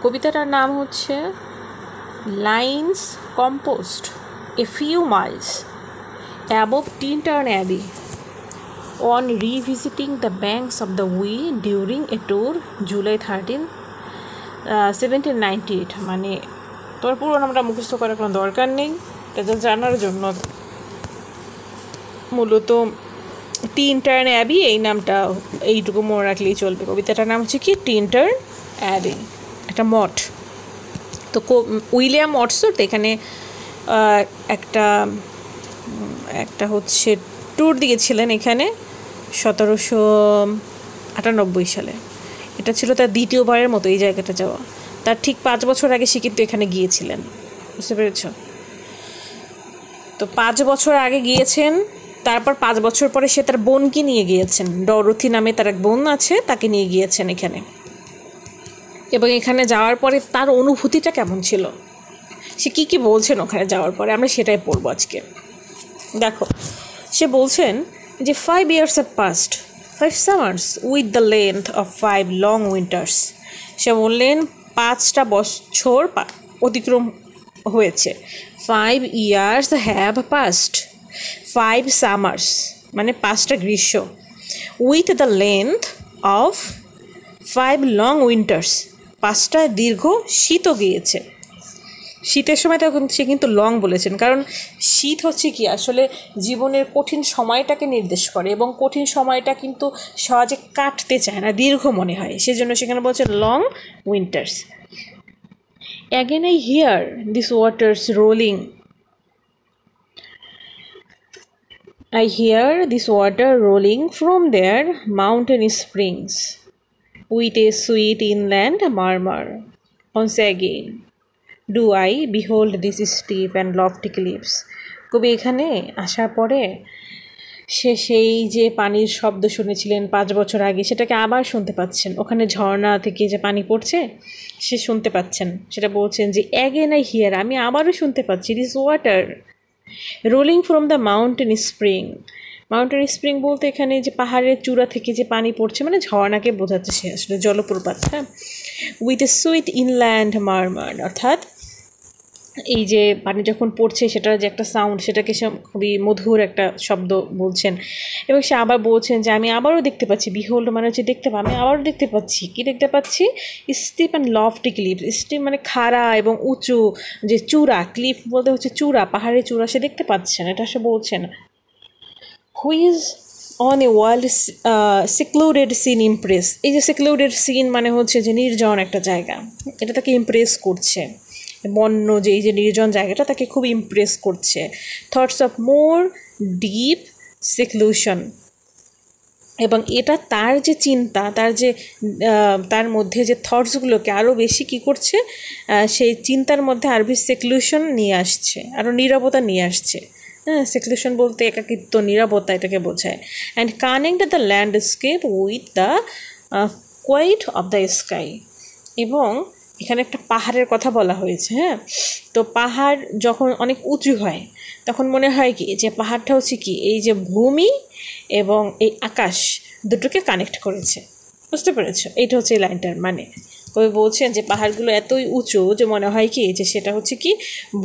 কবিতাটার নাম হচ্ছে lines composed a few miles above Tintern Abbey on revisiting the banks of the Wye during a tour July 13, 1798. মানে তোর পুরো নামটা মুখস্থ করার কোনো দরকার নেই, এটা জানার জন্য মূলত টিনটার্ন অ্যাবি এই নামটা এইটুকু মনে রাখলেই চলবে। কবিতাটার নাম হচ্ছে কি টিনটার্ন অ্যাবি, একটা মঠ। তো উইলিয়াম ওয়াটসওয়ার্থ এখানে একটা হচ্ছে ট্যুর দিয়েছিলেন এখানে 1798 সালে। এটা ছিল তার দ্বিতীয়বারের মতো এই জায়গাটা যাওয়া। তার ঠিক 5 বছর আগে সে কিন্তু এখানে গিয়েছিলেন, বুঝতে পেরেছ? তো 5 বছর আগে গিয়েছেন, তারপর 5 বছর পরে সে তার বোনকে নিয়ে গিয়েছেন। ডরোথি নামে তার এক বোন আছে, তাকে নিয়ে গিয়েছেন এখানে। এবং এখানে যাওয়ার পরে তার অনুভূতিটা কেমন ছিল, সে কি বলছেন ওখানে যাওয়ার পরে, আমরা সেটাই পড়বো আজকে। দেখো, সে বলছেন যে 5 years have passed, 5 summers with the length of 5 long winters. সে বললেন 5টা বছর অতিক্রম হয়েছে। 5 years have passed, 5 summers মানে 5টা গ্রীষ্ম, with the length of 5 long winters, 5টা দীর্ঘ শীতও গিয়েছে। শীতের সময়টা সে কিন্তু লং বলেছেন, কারণ শীত হচ্ছে কি আসলে জীবনের কঠিন সময়টাকে নির্দেশ করে, এবং কঠিন সময়টা কিন্তু সহজে কাটতে চায় না, দীর্ঘ মনে হয়, সেজন্য সেখানে বলছে long winters. Again I here this waters rolling, I hear this water rolling from their mountain springs with a sweet inland murmur. Once again do I behold these steep and lofty cliffs. কবি এখানে আসার পরে সে সেই যে পানির শব্দ শুনেছিলেন 5 বছর আগে, সেটাকে আবার শুনতে পাচ্ছেন। ওখানে ঝর্ণা থেকে যে পানি পড়ছে সে শুনতে পাচ্ছেন, সেটা বলছেন যে অ্যাগেন আই হিয়ার, আমি আবারও শুনতে পাচ্ছি this water rolling from the mountain spring. Mountain spring বলতে এখানে যে পাহাড়ের চূড়া থেকে যে পানি পড়ছে, মানে ঝর্ণাকে বোঝাচ্ছে, সে আসলে জলপ্রপাত। হ্যাঁ, উইথ এ সুইট ইনল্যান্ড মারমার, অর্থাৎ এই যে পানি যখন পড়ছে সেটার যে একটা সাউন্ড, সেটাকে সে খুবই মধুর একটা শব্দ বলছেন। এবং সে আবার বলছেন যে আমি আবারও দেখতে পাচ্ছি, বিহোল্ড মানে হচ্ছে দেখতে পাই, আমি আবারও দেখতে পাচ্ছি, কি দেখতে পাচ্ছি? Steep and lofty cliff. Steep মানে খাড়া এবং উঁচু যে চূড়া, ক্লিফ বলতে হচ্ছে চূড়া, পাহাড়ের চূড়া সে দেখতে পাচ্ছেন, এটা সে বলছেন। Which on a world secluded scene impress. এই যে সেক্লুডেড সিন মানে হচ্ছে যে নির্জন একটা জায়গা, এটা তাকে ইমপ্রেস করছে। বন্য যে এই যে নির্জন জায়গাটা তাকে খুব ইমপ্রেস করছে। থটস অফ মোর ডিপ সেক্লুশন, এবং এটা তার যে চিন্তা, তার মধ্যে যে থটসগুলোকে আরও বেশি কী করছে, সেই চিন্তার মধ্যে আরও বেশি সেক্লুশন নিয়ে আসছে, আরও নীরবতা নিয়ে আসছে। হ্যাঁ, সেক্লুশন বলতে একাকিত্ব, নীরবতা, এটাকে বোঝায়। And connect the landscape with the quiet of the sky. এবং এখানে একটা পাহাড়ের কথা বলা হয়েছে। হ্যাঁ, তো পাহাড় যখন অনেক উঁচু হয় তখন মনে হয় কি যে পাহাড়টা হচ্ছে কি এই যে ভূমি এবং এই আকাশ দুটোকে কানেক্ট করেছে, বুঝতে পেরেছো? এইটা হচ্ছে এই লাইনটার মানে। কবি বলছেন যে পাহাড়গুলো এতই উঁচু যে মনে হয় কি যে সেটা হচ্ছে কি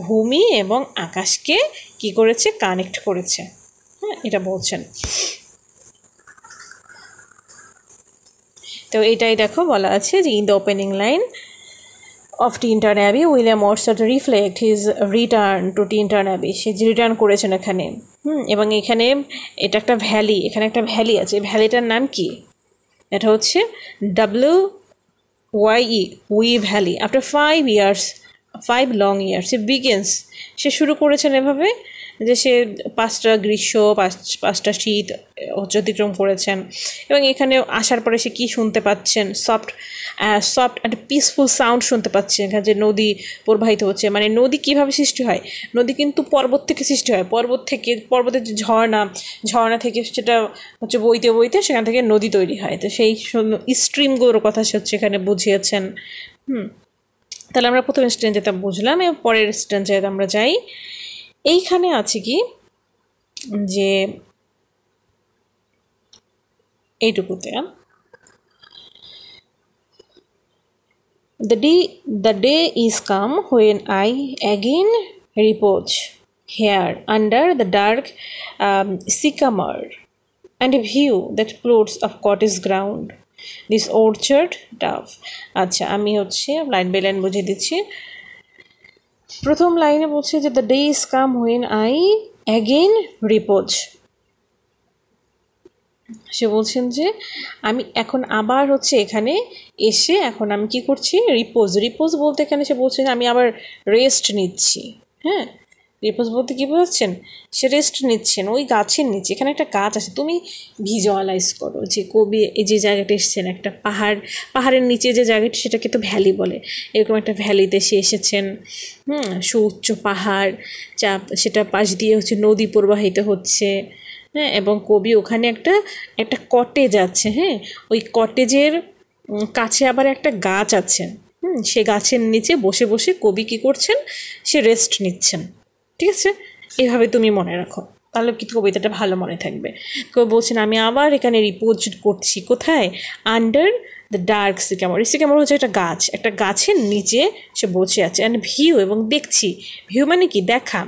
ভূমি এবং আকাশকে কি করেছে, কানেক্ট করেছে। হ্যাঁ, এটা বলছেন। তো এটাই দেখো বলা আছে যে in the opening line of Tintern Abbey, William Wordsworth reflect his return to Tintern Abbey. Say return করেছেন এখানে। এবং এখানে এটা একটা ভ্যালি, এখানে একটা ভ্যালি আছে, ভ্যালিটার নাম কি? এটা হচ্ছে WYE, Wye valley. After 5 long years he begins, সে শুরু করেছেন এভাবে যে সে 5টা গ্রীষ্ম, 5টা শীত অতিক্রম করেছেন। এবং এখানে আসার পরে সে কী শুনতে পাচ্ছেন? সফট একটা পিসফুল সাউন্ড শুনতে পাচ্ছেন। এখানে যে নদী প্রবাহিত হচ্ছে, মানে নদী কীভাবে সৃষ্টি হয়? নদী কিন্তু পর্বত থেকে সৃষ্টি হয়, পর্বতের যে ঝর্ণা থেকে সেটা হচ্ছে বইতে বইতে সেখান থেকে নদী তৈরি হয়। তো সেই স্ট্রিমগুলোর কথা সে হচ্ছে এখানে বুঝিয়েছেন। তাহলে আমরা প্রথম স্ট্রেঞ্জেটা বুঝলাম, এবং পরের স্ট্রেঞ্জে আমরা যাই। এইখানে আছে কি যে এইটুকুতে The day is come when I again repose here under the dark sycamore and a view that floats of cottage ground. This orchard dove. আচ্ছা আমি হচ্ছে লাইন বাই লাইন বুঝিয়ে দিচ্ছি। প্রথম লাইনে বলছে যে the day is come when I again repose. সে বলছেন যে আমি এখন আবার হচ্ছে এখানে এসে এখন আমি কি করছি, রিপোজ বলতে এখানে সে বলছে আমি আবার রেস্ট নিচ্ছি। হ্যাঁ, রিপোজ বলতে কী বোঝাচ্ছেন, সে রেস্ট নিচ্ছেন ওই গাছের নিচে। এখানে একটা গাছ আছে, তুমি ভিজুয়ালাইজ করো যে কবি এই যে জায়গাটা এসেছেন একটা পাহাড়ের নিচে যে জায়গাটি সেটাকে তো ভ্যালি বলে, এরকম একটা ভ্যালিতে সে এসেছেন। সুউচ্চ পাহাড় সেটা পাশ দিয়ে হচ্ছে নদী প্রবাহিত হচ্ছে। হ্যাঁ, এবং কবি ওখানে একটা কটেজ আছে। হ্যাঁ, ওই কটেজের কাছে আবার একটা গাছ আছে। সে গাছের নিচে বসে বসে কবি কী করছেন, সে রেস্ট নিচ্ছেন। ঠিক আছে, এভাবে তুমি মনে রাখো, তাহলে কিন্তু কবিতাটা ভালো মনে থাকবে। কবি বলছেন আমি আবার এখানে রিপোজ করছি কোথায়, আন্ডার দ্য ডার্ক সিকামর। সিকামর হচ্ছে একটা গাছ, একটা গাছের নিচে সে বসে আছে। অ্যান্ড ভিউ, এবং দেখছি, ভিউ মানে কি দেখা,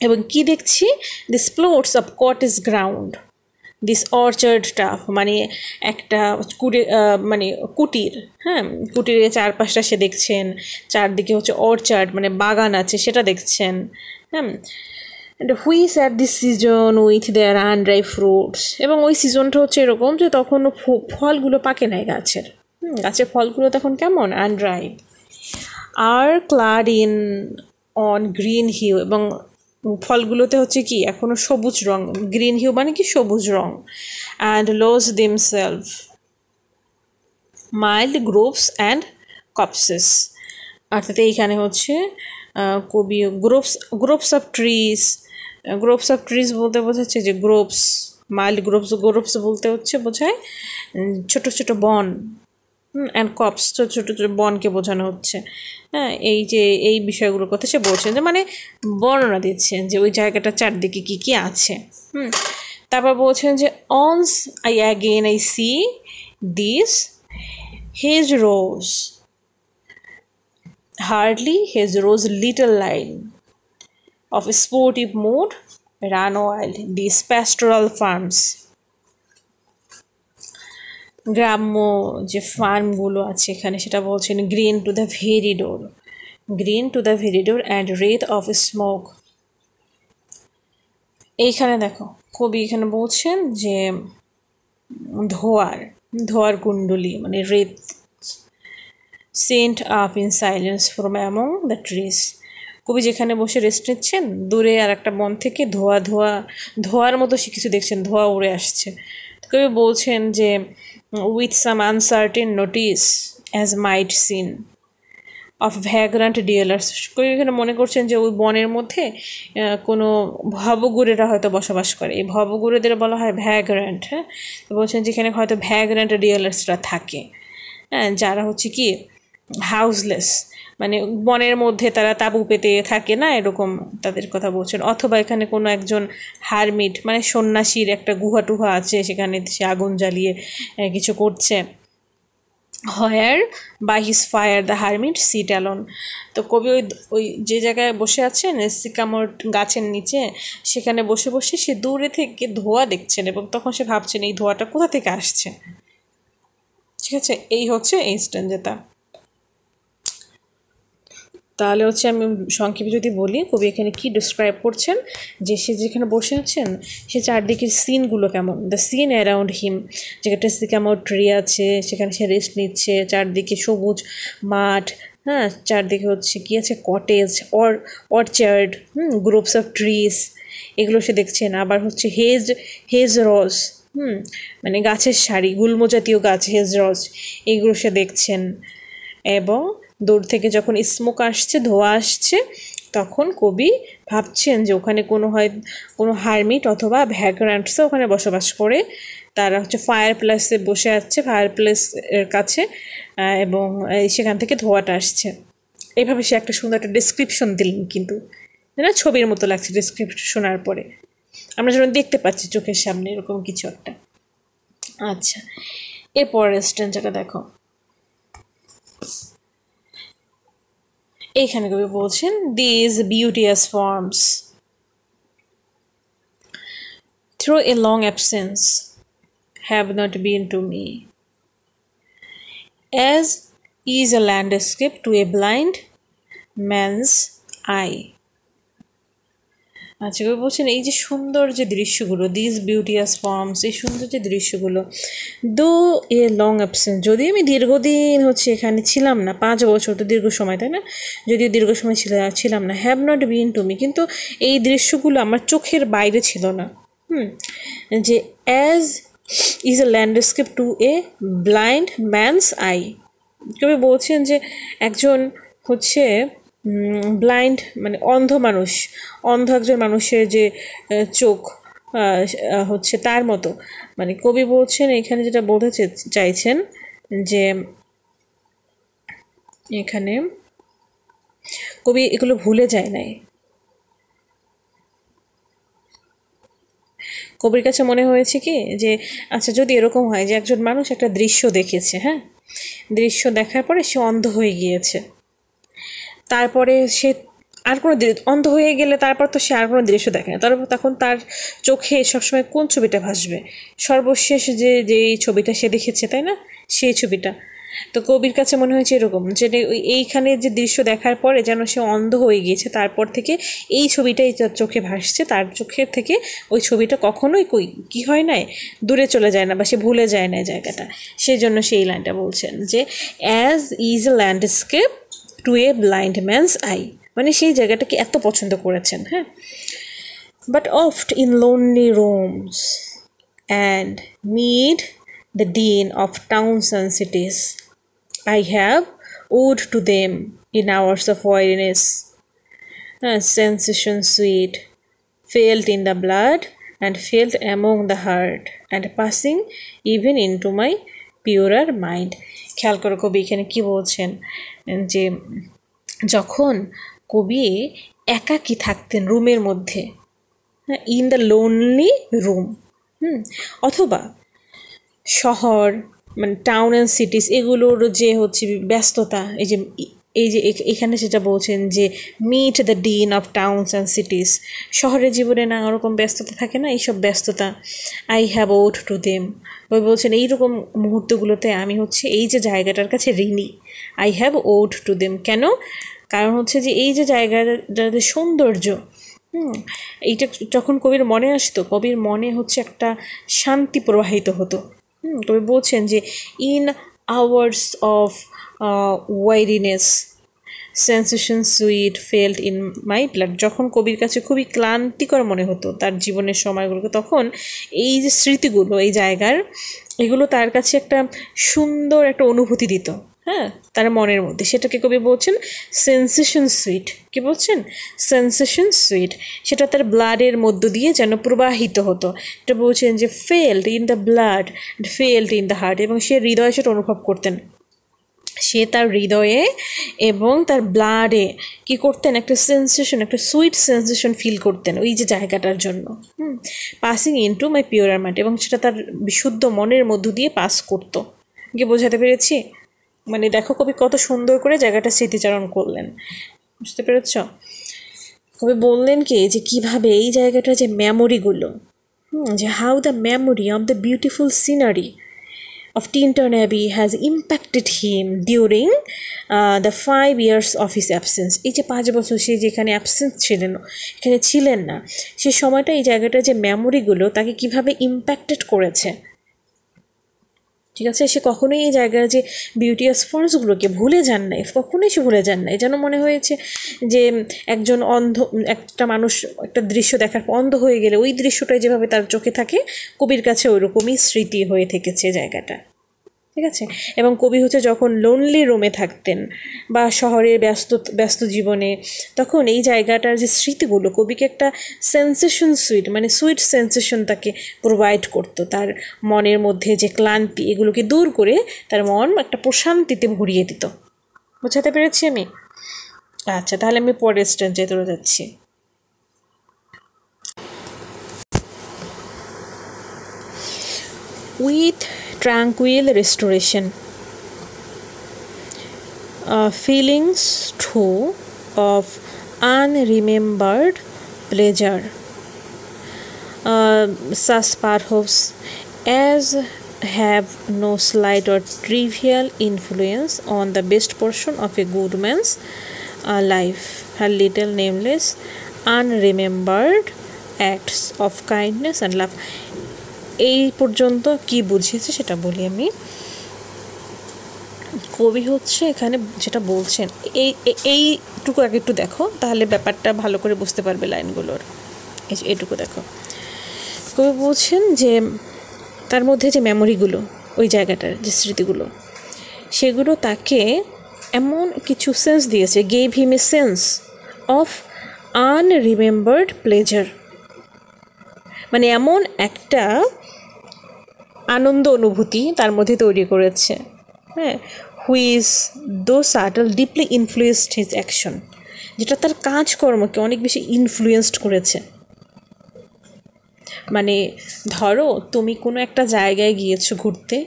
এবং কি দেখছি, this plots of cottage ground, this orchard tough মানে একটা মানে কুটির। হ্যাঁ, কুটিরের চারপাশটা সে দেখছেন, চারদিকে হচ্ছে অর্চার্ড মানে বাগান আছে সেটা দেখছেন। হ্যাঁ, and which at this season with their আনড্রাই ফ্রুটস, এবং ওই সিজনটা হচ্ছে এরকম যে তখনও ফলগুলো পাকে নাই গাছের। গাছের ফলগুলো তখন কেমন, আনড্রাই। আর clad in one green hue, এবং ফলগুলোতে হচ্ছে কি এখনও সবুজ রং, গ্রিন হিউ মানে কি সবুজ রং। And lose themselves mild groves and copses, অর্থাৎ এইখানে হচ্ছে কবি গ্রোভস অফ ট্রিজ বলতে বোঝাচ্ছে যে গ্রোভস, মাইল্ড গ্রোভস বলতে হচ্ছে বোঝায় ছোট ছোট বন। অ্যান্ড কপস ছোটো ছোটো বনকে বোঝানো হচ্ছে। হ্যাঁ, এই যে এই বিষয়গুলোর কথা সে বলছেন, যে মানে বর্ণনা দিচ্ছেন যে ওই জায়গাটার চারদিকে কী কী আছে। তারপর বলছেন যে once I again I see this hedgerows, hardly hedgerows little line of sportive wood run wild this pastoral farms. গ্রাম্য যে ফার্মগুলো আছে এখানে সেটা বলছেন green to the very door and wreath of smoke. এইখানে দেখো কবি এখানে বলছেন যে ধোয়ার কুণ্ডলী মানে wreath, sent up in silence from among the trees. কবি যেখানে বসে রেস্ট নিচ্ছেন দূরে আর একটা বন থেকে ধোয়ার মতো সে কিছু দেখছেন, ধোয়া উড়ে আসছে। কবি বলছেন যে with some uncertain notice as might seen of vagrant dealers, কবি এখানে মনে করছেন যে ওই বনের মধ্যে কোনো ভবঘুরেরা হয়তো বসবাস করে। এই ভবঘুরেদের বলা হয় ভ্যাগ্রান্ট। হ্যাঁ, বলছেন যেখানে হয়তো ভ্যাগ্রান্ট ডিয়ালার্সরা থাকে। হ্যাঁ, যারা হচ্ছে কি হাউসলেস, মানে বনের মধ্যে তারা তাঁবু পেতে থাকে না, এরকম তাদের কথা বলছেন। অথবা এখানে কোনো একজন হারমিট মানে সন্ন্যাসীর একটা গুহা টুহা আছে, সেখানে সে আগুন জ্বালিয়ে কিছু করছে। Where by his fire the hermit sit alone. তো কবি ওই যে জায়গায় বসে আছেন সিকামোর গাছের নিচে, সেখানে বসে বসে সে দূরে থেকে ধোঁয়া দেখছেন, এবং তখন সে ভাবছেন এই ধোঁয়াটা কোথা থেকে আসছে। ঠিক আছে, এই হচ্ছে এই স্ট্যান্জাটা। তাহলে হচ্ছে আমি সংক্ষেপে যদি বলি কবি এখানে কি ডিসক্রাইব করছেন, যে সে যেখানে বসে আছেন সে চারদিকের সিনগুলো কেমন, দ্য সিন অ্যারাউন্ড হিম, যেখানে সিকামোর ট্রি আছে সেখানে সে রেস্ট নিচ্ছে, চারদিকে সবুজ মাঠ। হ্যাঁ, চারদিকে হচ্ছে কি আছে, cottage, orchard, groups of trees, এগুলো সে দেখছেন। আবার হচ্ছে হেজ রজ, মানে গাছের সারি, গুল্ম জাতীয় গাছ, হেজ রজ, এগুলো সে দেখছেন। এবং দূর থেকে যখন স্মোক আসছে, ধোঁয়া আসছে, তখন কবি ভাবছেন যে ওখানে কোনো হারমিট অথবা ভ্যাগ্রান্টসও ওখানে বসবাস করে। তারা হচ্ছে ফায়ার প্লেসে বসে আছে, ফায়ার প্লেসের কাছে, এবং সেখান থেকে ধোঁয়াটা আসছে। এইভাবে সে একটা সুন্দর একটা ডিসক্রিপশন দিলেন, কিন্তু না ছবির মতো লাগছে ডিসক্রিপশন শোনার পরে, আমরা যেন দেখতে পাচ্ছি চোখের সামনে এরকম কিছু একটা। আচ্ছা, এরপরের স্ট্যান্জাটা দেখো। এইখানে কবি বলছেন these beauteous forms through a long absence have not been to me as is a landscape to a blind man's eye. আচ্ছা কবি বলছেন এই যে সুন্দর যে দৃশ্যগুলো দিস বিউটিয়াস ফর্মস, এই সুন্দর যে দৃশ্যগুলো, দো এ লং অ্যাবসেন্স, যদি আমি দীর্ঘদিন হচ্ছে এখানে ছিলাম না, 5 বছর তো দীর্ঘ সময় তাই না, যদিও দীর্ঘ সময় ছিলাম না, have not been to me, কিন্তু এই দৃশ্যগুলো আমার চোখের বাইরে ছিল না। যে as is a landscape to a blind man's eye, কবি বলছেন যে একজন হচ্ছে ব্লাইন্ড মানে অন্ধ মানুষ, অন্ধ একজন মানুষের যে চোখ হচ্ছে তার মতো, মানে কবি বলছেন এখানে যেটা বলতে চাইছেন যে এখানে কবি এগুলো ভুলে যায় নাই। কবির কাছে মনে হয়েছে কি যে আচ্ছা যদি এরকম হয় যে একজন মানুষ একটা দৃশ্য দেখেছে, হ্যাঁ, দৃশ্য দেখার পরে সে অন্ধ হয়ে গিয়েছে, তারপরে সে আর কোনো অন্ধ হয়ে গেলে তারপর তো সে আর কোনো দৃশ্য দেখে না, তারপর তখন তার চোখে সবসময় কোন ছবিটা ভাসবে, সর্বশেষ যেই ছবিটা সে দেখেছে তাই না, সেই ছবিটা। তো কবির কাছে মনে হয়েছে এরকম যে এইখানে যে দৃশ্য দেখার পরে যেন সে অন্ধ হয়ে গিয়েছে, তারপর থেকে এই ছবিটাই তার চোখে ভাসছে, তার চোখের থেকে ওই ছবিটা কখনোই কি হয় নাই, দূরে চলে যায় না বা সে ভুলে যায় না জায়গাটা, সেই জন্য সেই লাইনটা বলছেন যে as is a landscape to a blind man's eye, মানে সেই জায়গাটাকে এত পছন্দ করেছেন। হ্যাঁ, but oft in lonely rooms and mid the din of towns and cities I have owed to them in hours of weariness, sensation sweet, felt in the blood and felt among the heart, and passing even into my purer mind. খেয়াল করো কবি এখানে কি বলছেন যে যখন কবি একাকী থাকতেন রুমের মধ্যে, ইন দ্য লোনলি রুম, অথবা শহর মানে টাউন অ্যান্ড সিটিস এগুলোর যে হচ্ছে ব্যস্ততা, এই যে এখানে সেটা বলছেন যে mid the din of towns and cities, শহরের জীবনে নানা রকম ব্যস্ততা থাকে না, এইসব ব্যস্ততা I have owed to them, ওই বলছেন এইরকম মুহূর্তগুলোতে আমি হচ্ছে এই যে জায়গাটার কাছে ঋণী, I have owed to them, কেন, কারণ হচ্ছে যে এই যে জায়গাটার যে সৌন্দর্য, এইটা যখন কবির মনে আসতো, কবির মনে হচ্ছে একটা শান্তি প্রবাহিত হতো। কবি বলছেন যে in hours of ওয়ারিনেস sensation sweet felt in my blood, যখন কবির কাছে খুবই ক্লান্তিকর মনে হতো তার জীবনের সময়গুলোকে, তখন এই যে স্মৃতিগুলো এই জায়গার, এগুলো তার কাছে একটা সুন্দর একটা অনুভূতি দিত, হ্যাঁ, তার মনের মধ্যে, সেটাকে কবি বলছেন সেন্সেশন সুইট, কি বলছেন সেন্সেশন সুইট, সেটা তার ব্লাডের মধ্য দিয়ে যেন প্রবাহিত হতো, এটা বলছেন যে felt in the blood felt in the heart, এবং সে হৃদয়ে সেটা অনুভব করতেন, সে তার হৃদয়ে এবং তার ব্লাডে কি করতেন, একটা সেন্সেশন, একটা সুইট সেন্সেশন ফিল করতেন ওই যে জায়গাটার জন্য, পাসিং ইনটু মাই পিওর মাইন্ড, এবং সেটা তার বিশুদ্ধ মনের মধ্য দিয়ে পাস করতো, কি বোঝাতে পেরেছি, মানে দেখো কবি কত সুন্দর করে জায়গাটা স্মৃতিচারণ করলেন, বুঝতে পেরেছ। কবি বললেন কি যে কিভাবে এই জায়গাটা যে মেমোরিগুলো, যে how the memory of the beautiful scenery of Tintern Abbey has impacted him during the 5 years of his absence, এই যে 5 বছর সে যেখানে অ্যাবসেন্স ছিলেন, এখানে ছিলেন না, সে সময়টা এই জায়গাটা যে মেমোরিগুলো তাকে কিভাবে ইম্প্যাক্টেড করেছে, ঠিক আছে, সে কখনোই এই জায়গার যে বিউটিয়াস ফর্মসগুলোকে ভুলে যান নাই, কখনোই সে ভুলে যান নাই, যেন মনে হয়েছে যে একজন অন্ধ একটা মানুষ একটা দৃশ্য দেখার অন্ধ হয়ে গেলে ওই দৃশ্যটাই যেভাবে তার চোখে থাকে, কবির কাছে ওইরকমই স্মৃতি হয়ে থেকেছে জায়গাটা, ঠিক আছে। এবং কবি হচ্ছে যখন লোনলি রুমে থাকতেন বা শহরের ব্যস্ত জীবনে, তখন এই জায়গাটার যে স্মৃতিগুলো কবিকে একটা সেন্সেশন সুইট, মানে সুইট সেন্সেশন তাকে প্রোভাইড করতো, তার মনের মধ্যে যে ক্লান্তি এগুলোকে দূর করে তার মন একটা প্রশান্তিতে ভরিয়ে দিত, বোঝাতে পেরেছি আমি। আচ্ছা, তাহলে আমি পরের স্টেজে চলে যাচ্ছি। With tranquil restoration, feelings too of unremembered pleasure, such perhaps as have no slight or trivial influence on the best portion of a good man's life. Her little nameless unremembered acts of kindness and love. এই পর্যন্ত কি বুঝিয়েছে সেটা বলি আমি। কবি হচ্ছে এখানে যেটা বলছেন এইটুকু আগে একটু দেখো, তাহলে ব্যাপারটা ভালো করে বুঝতে পারবে লাইনগুলোর। এইটুকু দেখো, কবি বলছেন যে তার মধ্যে যে মেমোরিগুলো, ওই জায়গাটার যে স্মৃতিগুলো, সেগুলো তাকে এমন কিছু সেন্স দিয়েছে, gave him a sense of unremembered pleasure, মানে এমন একটা আনন্দ অনুভূতি তার মধ্যে তৈরি করেছে, হ্যাঁ, হুইজ দো subtle deeply influenced his action, যেটা তার কাজকর্মকে অনেক বেশি ইনফ্লুয়েন্সড করেছে। মানে ধরো তুমি কোনো একটা জায়গায় গিয়েছো ঘুরতে,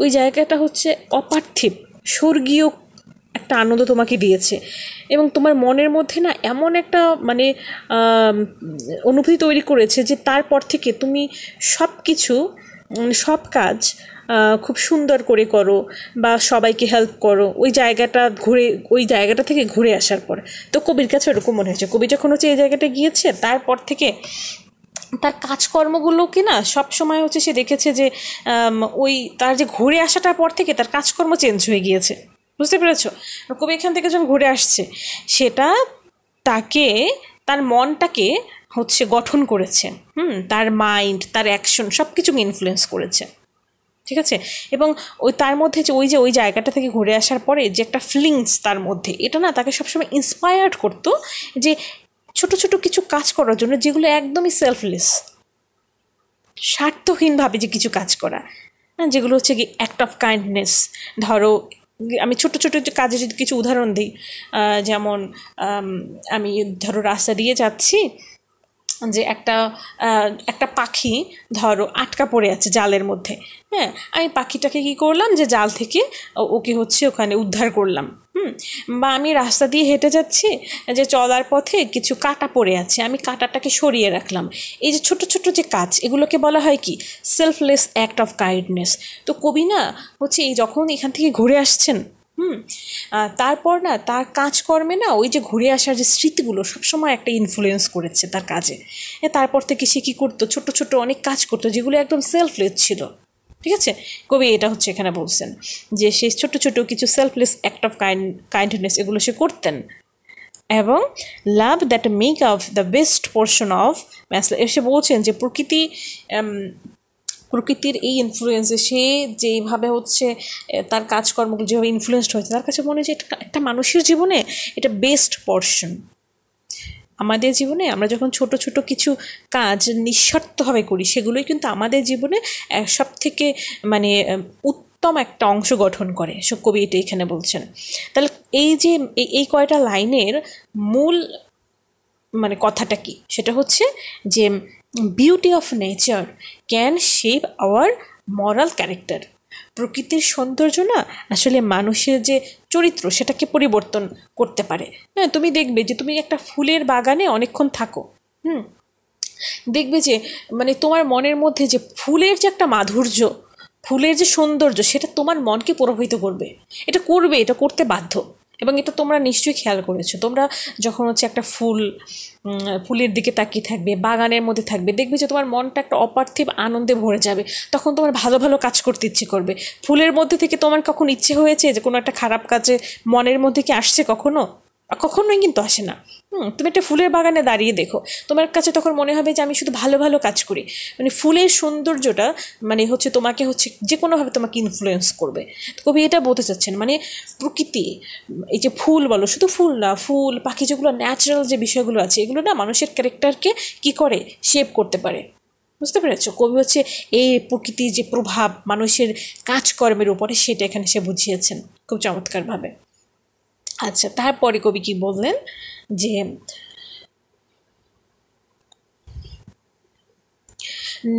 ওই জায়গাটা হচ্ছে অপার্থিব, স্বর্গীয় একটা আনন্দ তোমাকে দিয়েছে, এবং তোমার মনের মধ্যে না এমন একটা মানে অনুভূতি তৈরি করেছে যে তারপর থেকে তুমি সব কিছু, সব কাজ খুব সুন্দর করে করো বা সবাইকে হেল্প করো ওই জায়গাটা থেকে ঘুরে আসার পর। তো কবির কাছে এরকম মনে হয়েছে, কবি যখন হচ্ছে এই জায়গাটা গিয়েছে তারপর থেকে তার কাজকর্মগুলোকে না সব সময় হচ্ছে সে দেখেছে যে ওই তার যে ঘুরে আসাটার পর থেকে তার কাজকর্ম চেঞ্জ হয়ে গিয়েছে, বুঝতে পেরেছ? কবি এখান থেকে যখন ঘুরে আসছে সেটা তাকে, তার মনটাকে হচ্ছে গঠন করেছে, তার মাইন্ড, তার অ্যাকশন সব কিছুকে ইনফ্লুয়েন্স করেছে, ঠিক আছে? এবং তার মধ্যে যে ওই জায়গাটা থেকে ঘুরে আসার পরে যে একটা ফিলিংস তার মধ্যে, এটা না তাকে সবসময় ইন্সপায়ার্ড করতো যে ছোট ছোট কিছু কাজ করার জন্য, যেগুলো একদমই সেলফলেস, স্বার্থহীনভাবে যে কিছু কাজ করা, যেগুলো হচ্ছে কি অ্যাক্ট অফ কাইন্ডনেস। ধরো আমি ছোট ছোট কাজে যদি কিছু উদাহরণ দিই, যেমন আমি ধরো রাস্তা দিয়ে যাচ্ছি, যে একটা পাখি ধরো আটকা পড়ে আছে জালের মধ্যে, হ্যাঁ, আমি পাখিটাকে কী করলাম, যে জাল থেকে ওকে হচ্ছে ওখানে উদ্ধার করলাম। বা আমি রাস্তা দিয়ে হেঁটে যাচ্ছি, যে চলার পথে কিছু কাঁটা পড়ে আছে, আমি কাঁটাটাকে সরিয়ে রাখলাম। এই যে ছোট ছোট যে কাজ, এগুলোকে বলা হয় কি সেলফলেস অ্যাক্ট অফ কাইন্ডনেস। তো কবি না হচ্ছে এই যখন এখান থেকে ঘুরে আসছেন, তারপর না তার কাজকর্মে না ওই যে ঘুরে আসার যে স্মৃতিগুলো সবসময় একটা ইনফ্লুয়েন্স করেছে তার কাজে। তারপর থেকে সে কী করতো, ছোট ছোট অনেক কাজ করতো যেগুলো একদম সেলফলেস ছিল, ঠিক আছে? কবি এটা হচ্ছে এখানে বলছেন যে সে ছোট ছোট কিছু সেলফলেস অ্যাক্ট অফ কাইন্ডনেস এগুলো সে করতেন, এবং love that make of the best portion of ম্যাসলা। এসে বলছেন যে প্রকৃতির এই ইনফ্লুয়েন্সে সে যেইভাবে হচ্ছে তার কাজকর্মগুলো যেভাবে ইনফ্লুয়েসড হয়েছে, তার কাছে মনে হয় যে একটা মানুষের জীবনে এটা বেস্ট পোর্শন। আমাদের জীবনে আমরা যখন ছোট ছোট কিছু কাজ নিঃস্বার্থভাবে করি, সেগুলোই কিন্তু আমাদের জীবনে সব থেকে মানে উত্তম একটা অংশ গঠন করে। কবি এটা এখানে বলছেন। তাহলে এই যে এই কয়টা লাইনের মূল মানে কথাটা কি, সেটা হচ্ছে যে beauty of nature can shape hour moral character. প্রকৃতির সৌন্দর্য না আসলে মানুষের যে চরিত্র সেটাকে পরিবর্তন করতে পারে। হ্যাঁ, তুমি দেখবে যে তুমি একটা ফুলের বাগানে অনেকক্ষণ থাকো, দেখবে যে মানে তোমার মনের মধ্যে যে ফুলের যে একটা মাধুর্য, ফুলের যে সৌন্দর্য, সেটা তোমার মনকে প্রভাবিত করবে, এটা করতে বাধ্য। এবং এটা তোমরা নিশ্চয়ই খেয়াল করেছো, তোমরা যখন হচ্ছে একটা ফুলের দিকে তাকিয়ে থাকবে, বাগানের মধ্যে থাকবে, দেখবে যে তোমার মনটা একটা অপার্থিব আনন্দে ভরে যাবে, তখন তোমার ভালো ভালো কাজ করতে ইচ্ছে করবে। ফুলের মধ্যে থেকে তোমার কখন ইচ্ছে হয়েছে যে কোনো একটা খারাপ কাজে মনের মধ্যে কি আসছে কখনোই কিন্তু আসে না। তুমি একটা ফুলের বাগানে দাঁড়িয়ে দেখো, তোমার কাছে তখন মনে হবে যে আমি শুধু ভালো ভালো কাজ করি। মানে ফুলের সৌন্দর্যটা মানে হচ্ছে তোমাকে হচ্ছে যে কোনোভাবে তোমাকে ইনফ্লুয়েন্স করবে। কবি এটা বলতে চাচ্ছেন, মানে প্রকৃতি, এই যে ফুল বলো, শুধু ফুল না, ফুল পাখি, যেগুলো ন্যাচারাল যে বিষয়গুলো আছে, এগুলো না মানুষের ক্যারেক্টারকে কী করে, শেপ করতে পারে। বুঝতে পেরেছ? কবি হচ্ছে এই প্রকৃতির যে প্রভাব মানুষের কাজকর্মের উপরে, সেটা এখানে সে বুঝিয়েছেন খুব চমৎকারভাবে। আচ্ছা, তারপরে কবি কি বললেন যে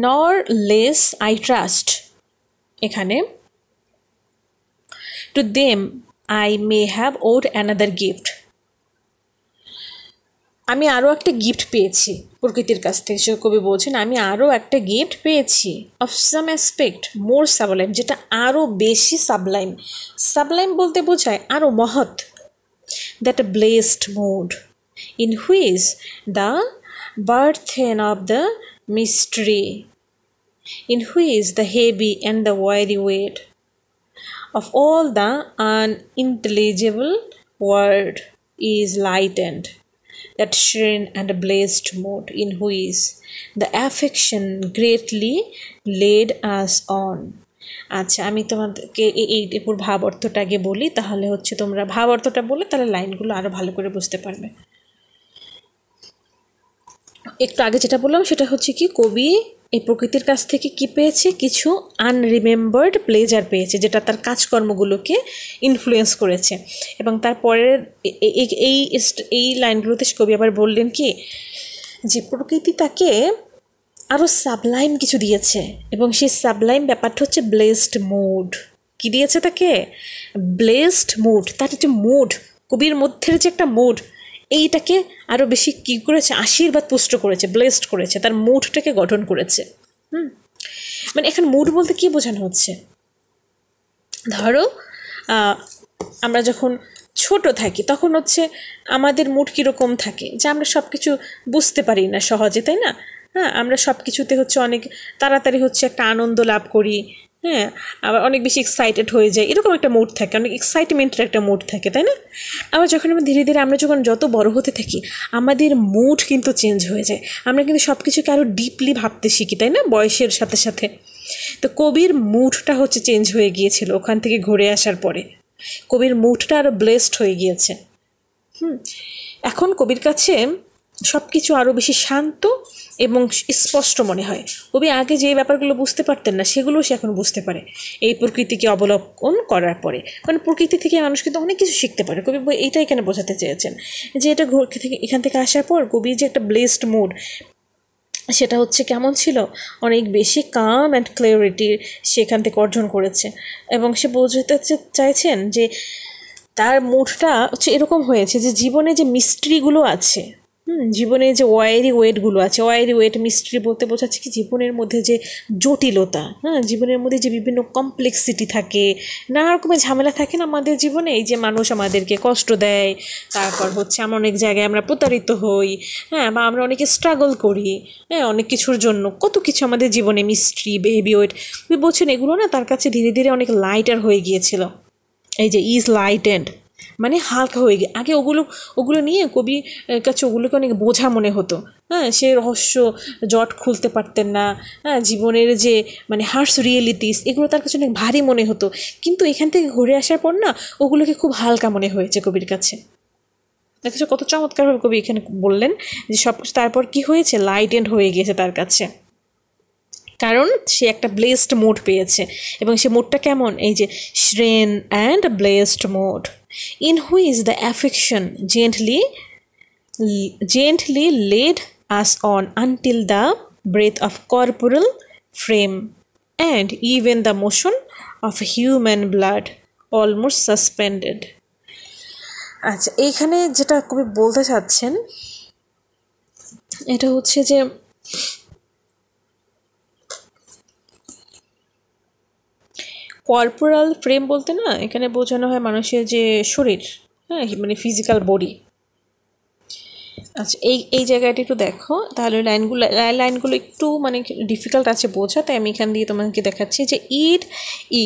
নর লেস আই ট্রাস্ট, এখানে to them I may have owed another gift, আমি আরও একটা গিফট পেয়েছি প্রকৃতির কাছ থেকে। সে কবি বলছেন আমি আরও একটা গিফট পেয়েছি of some aspect more Sublime, যেটা আরও বেশি সাবলাইম। সাবলাইম বলতে বোঝায় আরও মহৎ। That a blessed mood in which the burthen of the mystery, in which the heavy and the weary weight of all the unintelligible word is lightened, that serene and blessed mood in which the affection greatly led us on. আচ্ছা, আমি তোমাদেরকে এই পুরো ভাব অর্থটা আগে বলি, তাহলে হচ্ছে তোমরা ভাব অর্থটা বলে তাহলে লাইনগুলো আরও ভালো করে বুঝতে পারবে। একটু আগে যেটা বললাম সেটা হচ্ছে কি, কবি এই প্রকৃতির কাছ থেকে কি পেয়েছে, কিছু আনরিমেম্বার্ড প্লেজার পেয়েছে, যেটা তার কাজকর্মগুলোকে ইনফ্লুয়েন্স করেছে। এবং তারপরের এই লাইনগুলোতে কবি আবার বললেন কি, যে প্রকৃতি তাকে আরও সাবলাইম কিছু দিয়েছে, এবং সেই সাবলাইম ব্যাপারটা হচ্ছে ব্লেসড মুড। কি দিয়েছে তাকে? Blessed mood. তার যে মুড, কবির মধ্যের যে একটা মুড, এইটাকে আরও বেশি কী করেছে, আশীর্বাদ পুষ্ট করেছে, ব্লেসড করেছে, তার মুডটাকে গঠন করেছে। মানে এখানে মুড বলতে কী বোঝানো হচ্ছে, ধরো আমরা যখন ছোট থাকি তখন হচ্ছে আমাদের মুড কীরকম থাকে, যে আমরা সব কিছু বুঝতে পারি না সহজে, তাই না? হ্যাঁ, আমরা সব কিছুতে হচ্ছে অনেক তাড়াতাড়ি হচ্ছে একটা আনন্দ লাভ করি, হ্যাঁ, আবার অনেক বেশি এক্সাইটেড হয়ে যায়, এরকম একটা মুড থাকে, অনেক এক্সাইটমেন্টের একটা মুড থাকে, তাই না? আবার যখন ধীরে ধীরে আমরা যখন যত বড় হতে থাকি আমাদের মুড কিন্তু চেঞ্জ হয়ে যায়, আমরা কিন্তু সব কিছুকে আরও ডিপলি ভাবতে শিখি, তাই না, বয়সের সাথে সাথে। তো কবির মুডটা হচ্ছে চেঞ্জ হয়ে গিয়েছিল ওখান থেকে ঘুরে আসার পরে, কবির মুডটা আরও ব্লেসড হয়ে গিয়েছে। এখন কবির কাছে সব কিছু আরও বেশি শান্ত এবং স্পষ্ট মনে হয়। কবি আগে যে ব্যাপারগুলো বুঝতে পারতেন না সেগুলো সে এখন বুঝতে পারে এই প্রকৃতিকে অবলম্বন করার পরে। কারণ প্রকৃতি থেকে মানুষ কিন্তু অনেক কিছু শিখতে পারে। কবি এইটাই এখানে বোঝাতে চেয়েছেন, যে এটা এখান থেকে আসার পর কবির যে একটা ব্লেসড মুড, সেটা হচ্ছে কেমন ছিল, অনেক বেশি কাম অ্যান্ড ক্লিয়ারিটি সেখান থেকে অর্জন করেছে। এবং সে বোঝাতে চাইছেন যে তার মুডটা হচ্ছে এরকম হয়েছে যে জীবনে যে মিস্ট্রিগুলো আছে, জীবনে যে ওয়ারি ওয়েটগুলো আছে, ওয়ারি ওয়েট মিস্ট্রি বলতে বোঝাচ্ছে কি, জীবনের মধ্যে যে জটিলতা, জীবনের মধ্যে যে বিভিন্ন কমপ্লেক্সিটি থাকে, নানা রকমের ঝামেলা থাকে না আমাদের জীবনে, এই যে মানুষ আমাদেরকে কষ্ট দেয়, তারপর হচ্ছে আমরা অনেক জায়গায় আমরা প্রতারিত হই, হ্যাঁ, বা আমরা অনেকে স্ট্রাগল করি, হ্যাঁ, অনেক কিছুর জন্য, কত কিছু আমাদের জীবনে মিস্ট্রি, হেভি ওয়েট, তুমি বলছেন এগুলো না তার কাছে ধীরে ধীরে অনেক লাইটার হয়ে গিয়েছিল। এই যে ইজ লাইটেন্ড মানে হালকা হয়ে গিয়ে, আগে ওগুলো নিয়ে কবি কাছে ওগুলোকে অনেক বোঝা মনে হতো, হ্যাঁ, সে রহস্য জট খুলতে পারতেন না, হ্যাঁ, জীবনের যে মানে হার্শ রিয়েলিটিস এগুলো তার কাছে অনেক ভারী মনে হতো। কিন্তু এখান থেকে ঘুরে আসার পর না ওগুলোকে খুব হালকা মনে হয়েছে কবির কাছে। দেখেছো কত চমৎকারভাবে কবি এখানে বললেন যে সব কিছু তারপর কি হয়েছে, লাইটেন্ড হয়ে গিয়েছে তার কাছে, কারণ সে একটা ব্লেসড মোড পেয়েছে। এবং সে মোডটা কেমন, এই যে serene and blessed mood in which the affection gently led us on until the breath of corporal frame and even the motion of human blood almost suspended. আচ্ছা, এইখানে যেটা কবি বলতে চাচ্ছেন এটা হচ্ছে যে কর্পোরাল ফ্রেম বলতে না এখানে বোঝানো হয় মানুষের যে শরীর, হ্যাঁ, মানে ফিজিক্যাল বডি। আচ্ছা, এই জায়গাটা একটু দেখো, তাহলে লাইনগুলো একটু মানে ডিফিকাল্ট আছে বোঝা, তাই আমি এখান দিয়ে তোমাকে দেখাচ্ছি যে it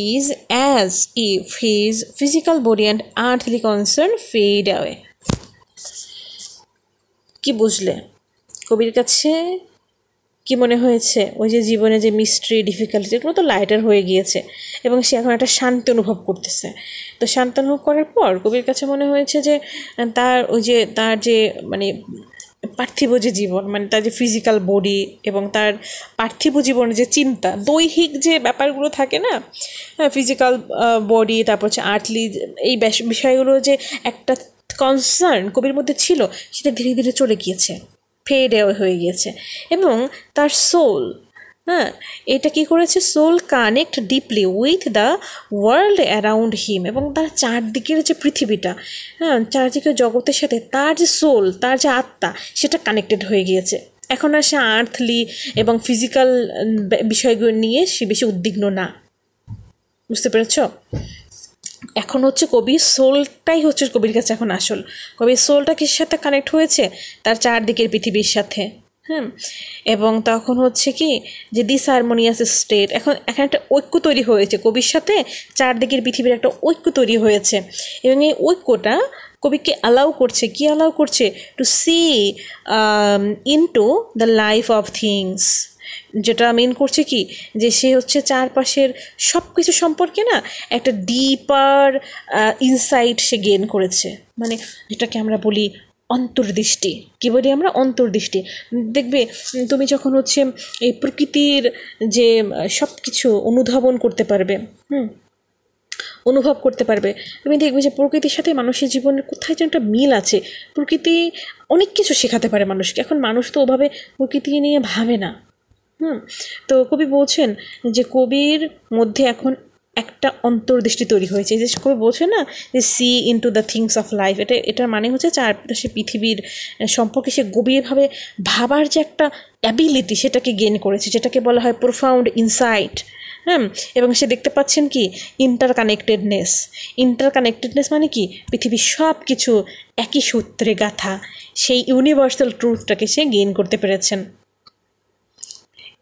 is as if his physical body and earthly concern fade away. কি বুঝলে? কবির কাছে কি মনে হয়েছে, ওই যে জীবনে যে মিস্ট্রি, ডিফিকাল্টি এগুলো তো লাইটার হয়ে গিয়েছে এবং সে এখন একটা শান্তি অনুভব করতেছে। তো শান্তি অনুভব করার পর কবির কাছে মনে হয়েছে যে তার যে মানে পার্থিব যে জীবন, মানে তার যে ফিজিক্যাল বডি এবং তার পার্থিব জীবনের যে চিন্তা, দৈহিক যে ব্যাপারগুলো থাকে না, ফিজিক্যাল বডি, তারপর হচ্ছে আর্থলি, এই বিষয়গুলো যে একটা কনসার্ন কবির মধ্যে ছিল সেটা ধীরে ধীরে চলে গিয়েছে, ফেড অ্যাওয়ে হয়ে গিয়েছে। এবং তার সোল হ্যাঁ, এটা কি করেছে, soul connect deeply with the world around him, এবং তার চারদিকের যে পৃথিবীটা, হ্যাঁ, চারদিকের জগতের সাথে তার যে সোল, তার যে আত্মা, সেটা কানেক্টেড হয়ে গিয়েছে। এখন আর সে আর্থলি এবং ফিজিক্যাল বিষয়গুলো নিয়ে সে বেশি উদ্বিগ্ন না। বুঝতে পেরেছ? এখন হচ্ছে কবির সোলটাই হচ্ছে কবির কাছে এখন আসল। কবির সোলটা কিসের সাথে কানেক্ট হয়েছে? তার চারদিকের পৃথিবীর সাথে। হ্যাঁ, এবং তখন হচ্ছে কি যে দিস হারমোনিয়াস স্টেট, এখন এখানে একটা ঐক্য তৈরি হয়েছে কবির সাথে, চারদিকের পৃথিবীর একটা ঐক্য তৈরি হয়েছে, এবং এই ঐক্যটা কবিকে অ্যালাউ করছে, কি অ্যালাউ করছে, to see into the life of things, যেটা মিন করছে কি যে সে হচ্ছে চারপাশের সব কিছু সম্পর্কে না একটা ডিপার ইনসাইট সে গেইন করেছে, মানে যেটাকে আমরা বলি অন্তর্দৃষ্টি। কী বলি আমরা? অন্তর্দৃষ্টি। দেখবে তুমি যখন হচ্ছে এই প্রকৃতির যে সব কিছু অনুধাবন করতে পারবে, অনুভব করতে পারবে, তুমি দেখবে যে প্রকৃতির সাথে মানুষের জীবনের কোথায় যেন একটা মিল আছে। প্রকৃতি অনেক কিছু শেখাতে পারে মানুষকে। এখন মানুষ তো ওভাবে প্রকৃতি নিয়ে ভাবে না। তো কবি বলছেন যে কবির মধ্যে এখন একটা অন্তর্দৃষ্টি তৈরি হয়েছে। যে কবি বলছেন না যে see into the things of life, এটার মানে হচ্ছে চারপাশে পৃথিবীর সম্পর্কে সে গভীরভাবে ভাবার যে একটা অ্যাবিলিটি, সেটাকে গেইন করেছে, যেটাকে বলা হয় প্রোফাউন্ড ইনসাইট। এবং সে দেখতে পাচ্ছেন কি ইন্টারকানেক্টেডনেস। ইন্টারকানেক্টেডনেস মানে কি? পৃথিবীর সব কিছু একই সূত্রে গাঁথা, সেই ইউনিভার্সাল ট্রুথটাকে সে গেইন করতে পেরেছেন।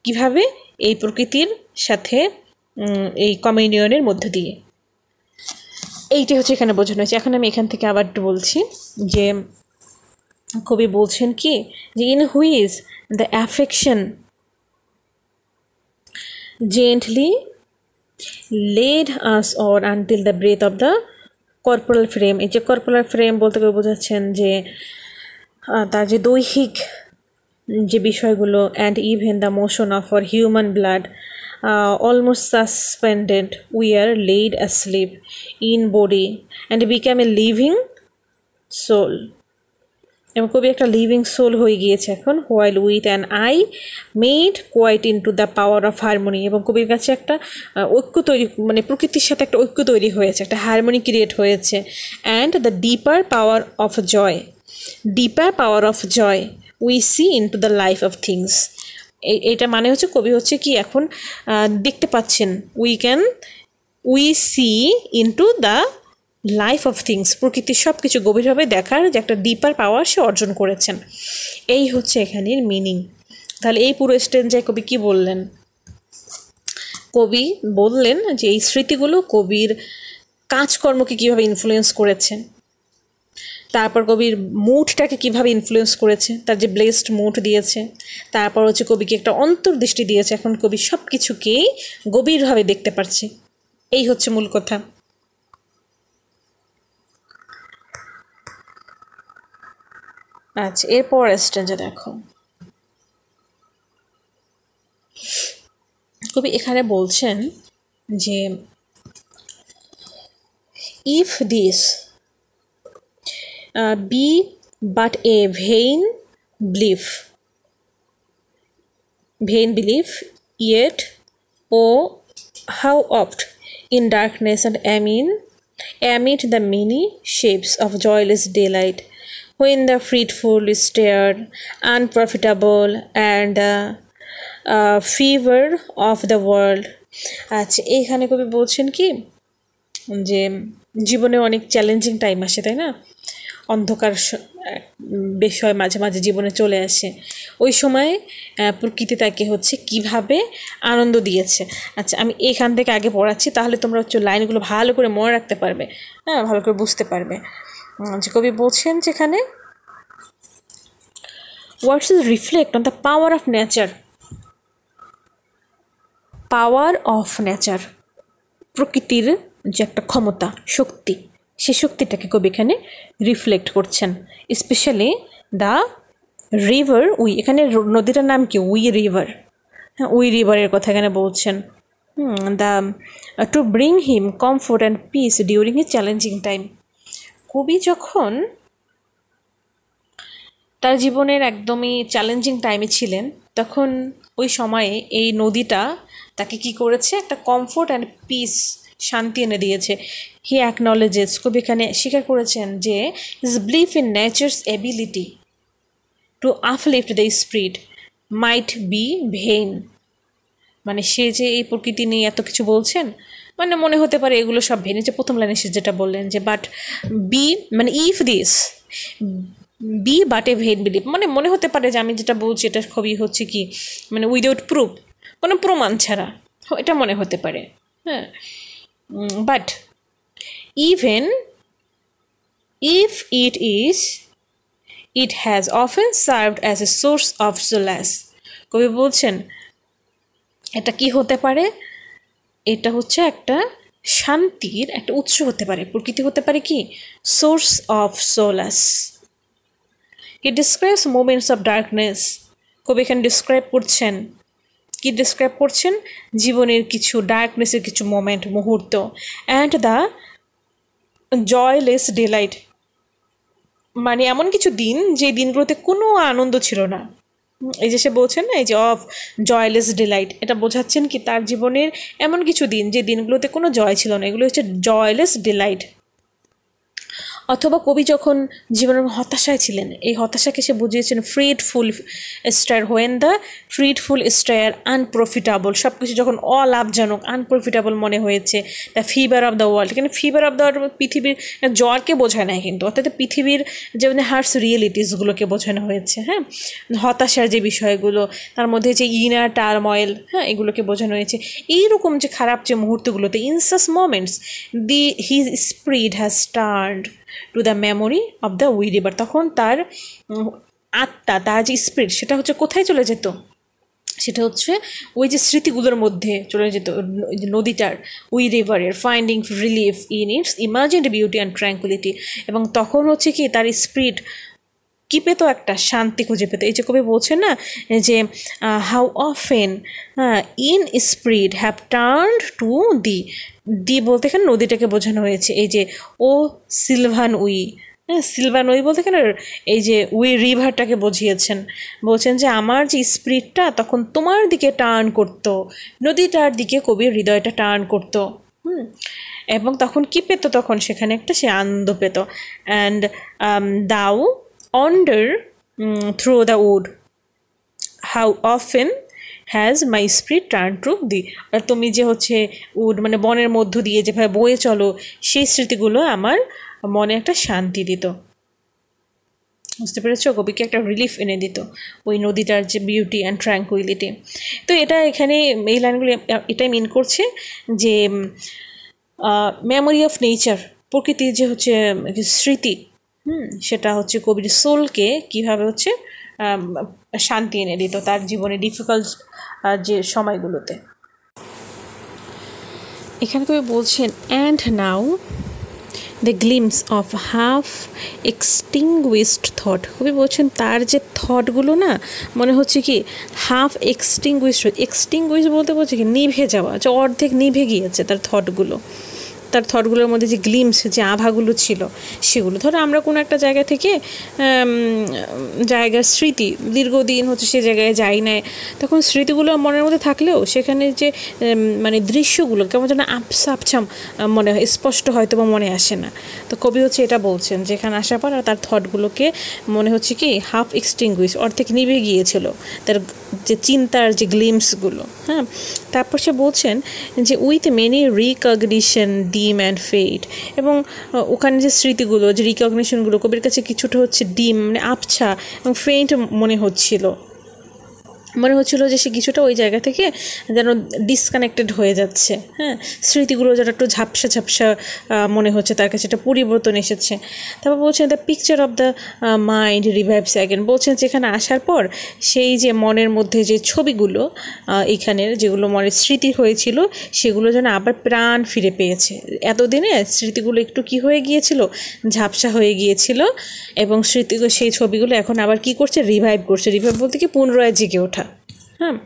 কিভাবে? এই প্রকৃতির সাথে এই কমিউনিয়নের মধ্য দিয়ে। এইটাই হচ্ছে এখানে বোঝানো হয়েছে। এখন আমি এখান থেকে আবার একটু বলছি যে কবি বলছেন কি যে in which the affection gently laid us on until the breath of the corporal frame। এই যে কর্পোরাল ফ্রেম বলতে কবি বোঝাচ্ছেন যে তার যে দৈহিক যে বিষয়গুলো, and even the motion of our human blood almost suspended, we are laid asleep in body and become a living soul. এবং কবি একটা লিভিং সোল হয়ে গিয়েছে এখন। While with an eye made quiet into the power of harmony. এবং কবির কাছে একটা ঐক্য তৈরি, মানে প্রকৃতির সাথে একটা ঐক্য তৈরি হয়েছে, একটা হারমোনি ক্রিয়েট হয়েছে। And the deeper power of joy, deeper power of joy we see into the life of things. এইটা মানে হচ্ছে কবি হচ্ছে কি এখন দেখতে পাচ্ছেন, we see into the life of things, প্রকৃতির সব কিছু গভীরভাবে দেখার যে একটা ডিপার পাওয়ার সে অর্জন করেছেন। এই হচ্ছে এখানের মিনিং। তাহলে এই পুরো স্টেঞ্জায় কবি কি বললেন? কবি বললেন যে এই স্মৃতিগুলো কবির কাজকর্মকে কীভাবে ইনফ্লুয়েন্স করেছে, তারপর কবির মুডটাকে কীভাবে ইনফ্লুয়েন্স করেছে, তার যে ব্লেসড মুড দিয়েছে, তারপর হচ্ছে কবিকে একটা অন্তর্দৃষ্টি দিয়েছে, এখন কবি সব কিছুকেই গভীরভাবে দেখতে পারছে। এই হচ্ছে মূল কথা। আচ্ছা, এরপর স্টেঞ্জে দেখো কবি এখানে বলছেন যে if this be but a vain belief, yet oh how oft in darkness and amid the many shapes of joyless daylight, when the fruitful is stared, unprofitable and the fever of the world। আচ্ছা, এইখানে কবি বলছেন কি যে জীবনে অনেক challenging time আসে, তাই না? অন্ধকার বিষয় মাঝে মাঝে জীবনে চলে আসে। ওই সময় প্রকৃতি তাকে হচ্ছে কিভাবে আনন্দ দিয়েছে। আচ্ছা, আমি এখান থেকে আগে পড়াচ্ছি, তাহলে তোমরা হচ্ছে লাইনগুলো ভালো করে মনে রাখতে পারবে, হ্যাঁ, ভালো করে বুঝতে পারবে। যে কবি বলছেন যেখানে words is reflect on the power of nature, power of nature, প্রকৃতির যে একটা ক্ষমতা, শক্তি, সে শক্তিটাকে কবি এখানে রিফ্লেক্ট করছেন। স্পেশালি দ্য রিভার উই, এখানে নদীটার নাম কি? We river. হ্যাঁ, উই রিভারের কথা এখানে বলছেন। The to bring him comfort and piece during a challenging time. কবি যখন তার জীবনের একদমই চ্যালেঞ্জিং টাইমে ছিলেন, তখন ওই সময়ে এই নদীটা তাকে কি করেছে, একটা কমফোর্ট অ্যান্ড পিস, শান্তি এনে দিয়েছে। হি অ্যাকনলেজেস, কবি এখানে স্বীকার করেছেন যে his belief in nature's ability to uplift the spirit might be vein. মানে সে যে এই প্রকৃতি নিয়ে এত কিছু বলছেন, মানে মনে হতে পারে এগুলো সব ভেনে, যে প্রথম লাইনে সে যেটা বললেন যে বাট বি, মানে if this be but a vain believe, মানে মনে হতে পারে যে আমি যেটা বলছি এটা খুবই হচ্ছে কি, মানে উইদাউট প্রুফ, কোনো প্রমাণ ছাড়া এটা মনে হতে পারে। হ্যাঁ, but even if it is, it has often served as a source of solace. কবি বলছেন এটা কি হতে পারে, এটা হচ্ছে একটা শান্তির একটা উৎস হতে পারে, প্রকৃতি হতে পারে কি, source of solace. He describes moments of darkness, কবি এখানে ডিসক্রাইব করছেন, কি ডিসক্রাইব করছেন, জীবনের কিছু ডার্কনেসের কিছু মোমেন্ট, মুহূর্ত, অ্যান্ড দ্য জয়লেস ডিলাইট, মানে এমন কিছু দিন যে দিনগুলোতে কোনো আনন্দ ছিল না। এই যে সে বলছেন না, এই যে অফ জয়লেস ডিলাইট, এটা বোঝাচ্ছেন কি তার জীবনের এমন কিছু দিন যে দিনগুলোতে কোনো জয় ছিল না, এগুলো হচ্ছে জয়লেস ডিলাইট। অথবা কবি যখন জীবনের হতাশায় ছিলেন, এই হতাশাকে সে বুঝিয়েছেন fretful stir, when the fretful stir unprofitable, সব কিছু যখন অলাভজনক, আনপ্রফিটেবল মনে হয়েছে। The fever of the world, এখানে ফিভার অফ দ্য ওয়ার্ল্ড পৃথিবীর জ্বরকে বোঝায় না কিন্তু, অর্থাৎ পৃথিবীর যে হার্স রিয়েলিটিসগুলোকে বোঝানো হয়েছে। হ্যাঁ, হতাশার যে বিষয়গুলো, তার মধ্যে যে ইনার টার্ময়েল, হ্যাঁ, এগুলোকে বোঝানো হয়েছে। এইরকম যে খারাপ যে মুহূর্তগুলোতে, in such moments his spirit has turned to the memory of the Wye river, তখন তার আত্মা, তার যে স্পিরিট, সেটা হচ্ছে কোথায় চলে যেত, সেটা হচ্ছে ওই যে স্মৃতিগুলোর মধ্যে চলে যেত, নদীটার, উই রিভারের, finding relief in its imagined beauty and tranquillity. এবং তখন হচ্ছে কি তার স্পিরিট কী পেত, একটা শান্তি খুঁজে পেত। এই যে কবি বলছেন না যে how often in spirit have turned to the বলতে এখানে নদীটাকে বোঝানো হয়েছে। এই যে ও সিলভান উই, হ্যাঁ, সিলভান উই বলতে এখানে এই যে উই রিভারটাকে বুঝিয়েছেন, বলছেন যে আমার যে স্পিরিটটা তখন তোমার দিকে টার্ন করতো, নদীটার দিকে কবির হৃদয়টা টার্ন করতো। এবং তখন কি পেত, তখন সেখানে একটা সে আনন্দ পেত। অ্যান্ড দাও wander through the wood, how often has my spirit turned to thee, আর তুমি যে হচ্ছে উড মানে বনের মধ্য দিয়ে যেভাবে বয়ে চলো, সেই স্মৃতিগুলো আমার মনে একটা শান্তি দিত। বুঝতে পেরেছো, কবিকে একটা রিলিফ এনে দিত ওই নদীটার যে বিউটি অ্যান্ড ট্র্যাঙ্কুইলিটি। তো এটা এখানে এই লাইনগুলি এটাই মিন করছে যে মেমোরি অফ নেচার, প্রকৃতির যে হচ্ছে স্মৃতি, সেটা হচ্ছে কবির সোলকে কীভাবে হচ্ছে শান্তি এনে দিত তার জীবনে ডিফিকাল্ট যে সময়গুলোতে। এখানে কবি বলছেন and now the glimpse of half extinguished thought, কবি বলছেন তার যে থটগুলো না মনে হচ্ছে কি হাফ এক্সটিংগুইশ বলতে বলছে কি নিভে যাওয়া, যে অর্ধেক নিভে গিয়েছে তার থটগুলো। তার থটগুলোর মধ্যে যে গ্লিমস, যে আভাগুলো ছিল সেগুলো, ধরো আমরা কোনো একটা জায়গা থেকে জায়গার স্মৃতি দীর্ঘদিন হচ্ছে সে জায়গায় যাই নাই, তখন স্মৃতিগুলো মনের মধ্যে থাকলেও সেখানে যে মানে দৃশ্যগুলো কেমন যেন আবছা আবছা মনে হয়, স্পষ্ট হয়তো বা মনে আসে না। তো কবি হচ্ছে এটা বলছেন যে এখানে আসার পর তার থটগুলোকে মনে হচ্ছে কি হাফ এক্সটিংগুইশ, অর্ধেক নিভে গিয়েছিল তার যে চিন্তার যে গ্লিমসগুলো। হ্যাঁ, তারপর সে বলছেন যে উইথ মেনি রিকগনিশন ডিম অ্যান্ড ফেড, এবং ওখানে যে স্মৃতিগুলো, যে রিকগনিশনগুলো কবির কাছে কিছুটা হচ্ছে ডিম মানে আবছা এবং ফেইন্ট মনে হচ্ছিল যে সে কিছুটা ওই জায়গা থেকে যেন ডিসকানেক্টেড হয়ে যাচ্ছে। হ্যাঁ, স্মৃতিগুলো যেন একটু ঝাপসা ঝাপসা মনে হচ্ছে তার কাছে, একটা পরিবর্তন এসেছে। তারপর বলছেন the picture of the mind revives again, বলছেন যেখানে আসার পর সেই যে মনের মধ্যে যে ছবিগুলো এখানের যেগুলো মনের স্মৃতি হয়েছিল সেগুলো যেন আবার প্রাণ ফিরে পেয়েছে। এতদিনে স্মৃতিগুলো একটু কি হয়ে গিয়েছিল, ঝাপসা হয়ে গিয়েছিল, এবং সেই ছবিগুলো এখন আবার কি করছে, রিভাইভ করছে। রিভাইভ বলতে কি পুনরায় জেগে ওঠা। হ্যাঁ,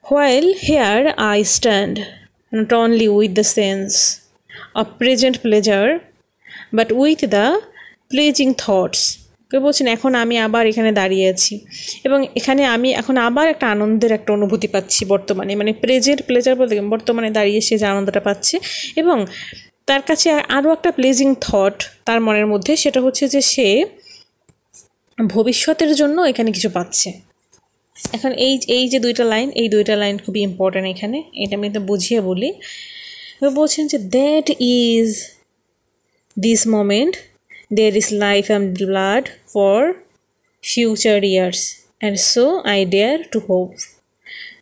while here I stand not only with the sense of present pleasure but with the pleasing thoughts কবি বলছেন এখন আমি আবার এখানে দাঁড়িয়ে আছি এবং এখানে আমি এখন আবার একটা আনন্দের একটা অনুভূতি পাচ্ছি বর্তমানে, মানে প্লেজার বলতে বর্তমানে দাঁড়িয়ে সে যে আনন্দটা পাচ্ছে। এবং তার কাছে আরও একটা প্লেজিং থট তার মনের মধ্যে, সেটা হচ্ছে যে সে ভবিষ্যতের জন্য এখানে কিছু পাচ্ছে। এখন এই যে দুইটা লাইন খুবই ইম্পর্ট্যান্ট এখানে, এটা আমি তো বুঝিয়ে বলি। বলছেন যে that is this moment there is life and blood for future years and so I dare to hope।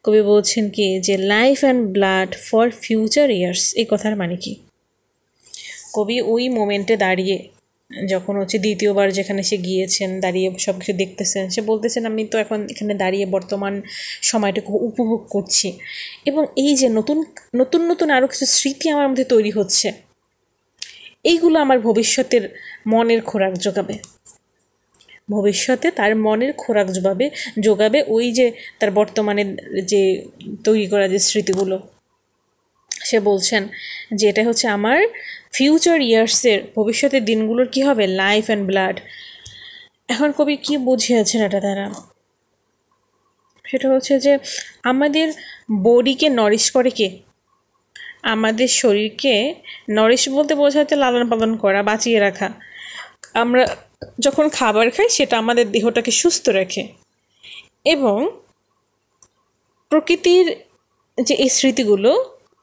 কবি বলছেন কি যে life and blood for future years, এই কথার মানে কি? কবি ওই মোমেন্টে দাঁড়িয়ে, যখন হচ্ছে দ্বিতীয়বার যেখানে সে গিয়েছেন, দাঁড়িয়ে সব কিছু দেখতেছেন, সে বলতেছেন আমি তো এখন এখানে দাঁড়িয়ে বর্তমান সময়টাকে উপভোগ করছি এবং এই যে নতুন নতুন নতুন আরও কিছু স্মৃতি আমার মধ্যে তৈরি হচ্ছে, এইগুলো আমার ভবিষ্যতের মনের খোরাক যোগাবে। ভবিষ্যতে তার মনের খোরাক যোগাবে ওই যে তার বর্তমানে যে তৈরি করা যে স্মৃতিগুলো। সে বলছেন যে এটা হচ্ছে আমার ফিউচার ইয়ার্সের, ভবিষ্যতের দিনগুলোর কি হবে, লাইফ অ্যান্ড ব্লাড। এখন কবি কি বুঝিয়েছেন এটা দ্বারা? সেটা হচ্ছে যে আমাদের বডিকে নরিশ করে কে? আমাদের শরীরকে নরিশ বলতে বোঝাতে লালন পালন করা, বাঁচিয়ে রাখা। আমরা যখন খাবার খাই সেটা আমাদের দেহটাকে সুস্থ রাখে এবং প্রকৃতির যে এই স্মৃতিগুলো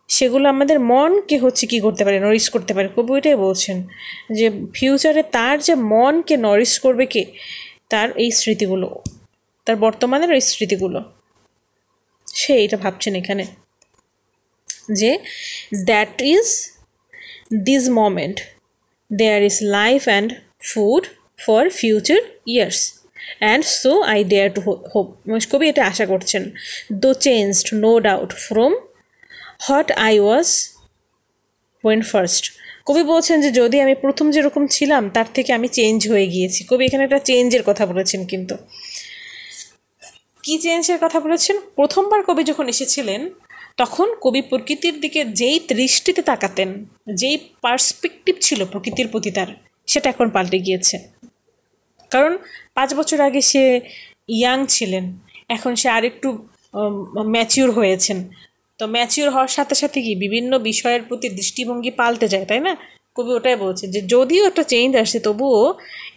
সেগুলো আমাদের মনকে হচ্ছে কি করতে পারে, নরিশ করতে পারে। কবি এটাই বলছেন যে ফিউচারে তার যে মনকে নরিশ করবে কে, তার এই স্মৃতিগুলো, তার বর্তমানের ওই স্মৃতিগুলো। সে এটা ভাবছেন এখানে যে that is this moment there is life and food for future years and so I dare to hope. কবি এটা আশা করছেন, though changed no doubt from what I was when first. কবি বলছেন যে যদি আমি প্রথম যেরকম ছিলাম তার থেকে আমি চেঞ্জ হয়ে গিয়েছি। কবি এখানে একটা চেঞ্জের কথা বলেছেন, কিন্তু কি চেঞ্জের কথা বলেছেন? প্রথমবার কবি যখন এসেছিলেন তখন কবি প্রকৃতির দিকে যেই দৃষ্টিতে তাকাতেন, যেই পার্সপেক্টিভ ছিল প্রকৃতির প্রতি তার, সেটা এখন পাল্টে গিয়েছে। কারণ 5 বছর আগে সে ইয়াং ছিলেন, এখন সে আরেকটু ম্যাচিওর হয়েছেন। তো ম্যাচিওর হওয়ার সাথে সাথে কি বিভিন্ন বিষয়ের প্রতি দৃষ্টিভঙ্গি পাল্টে যায়, তাই না? কবি ওটাই বলছে যে যদিও একটা চেঞ্জ আসে তবুও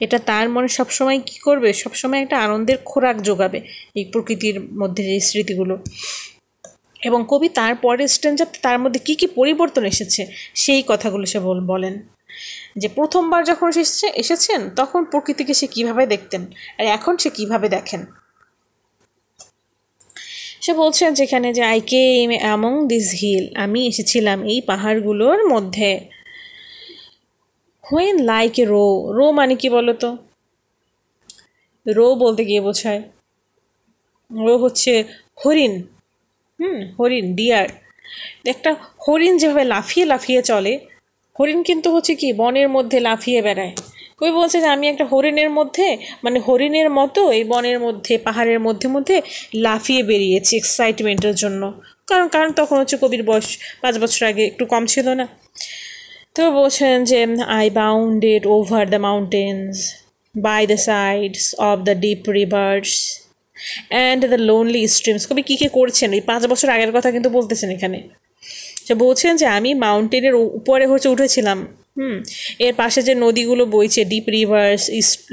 এটা তার মনে সবসময় কী করবে, সবসময় একটা আনন্দের খোরাক যোগাবে এই প্রকৃতির মধ্যে যে স্মৃতিগুলো। এবং কবি তারপরের স্ট্যান্জাতে তার মধ্যে কী কী পরিবর্তন এসেছে সেই কথাগুলো সে বলেন যে প্রথমবার যখন এসেছেন তখন প্রকৃতিকে সে কীভাবে দেখতেন আর এখন সে কীভাবে দেখেন। সে বলছেন যেখানে যে I came among this hill, আমি এসেছিলাম এই পাহাড়গুলোর মধ্যে। হোয়েন লাইক এ রো মানে কি বলো তো? রো বলতে গিয়ে বোঝায়, রো হচ্ছে হরিণ। হরিণ, ডিয়ার। একটা হরিণ যেভাবে লাফিয়ে লাফিয়ে চলে, হরিণ কিন্তু হচ্ছে কি বনের মধ্যে লাফিয়ে বেড়ায়। কবি বলছে যে আমি একটা হরিণের মধ্যে, মানে হরিণের মতো এই বনের মধ্যে পাহাড়ের মধ্যে মধ্যে লাফিয়ে বেরিয়েছি এক্সাইটমেন্টের জন্য। কারণ তখন হচ্ছে কবির বয়স 5 বছর আগে একটু কম ছিল না। তো বলছেন যে I bounded over the mountains by the sides of the deep rivers and the lonely streams. কবি কী কী করছেন এই 5 বছর আগের কথা কিন্তু বলতেছেন এখানে। সে বলছেন যে আমি মাউন্টেনের উপরে হচ্ছে উঠেছিলাম, এর পাশে যে নদীগুলো বইছে, ডিপ রিভার্স,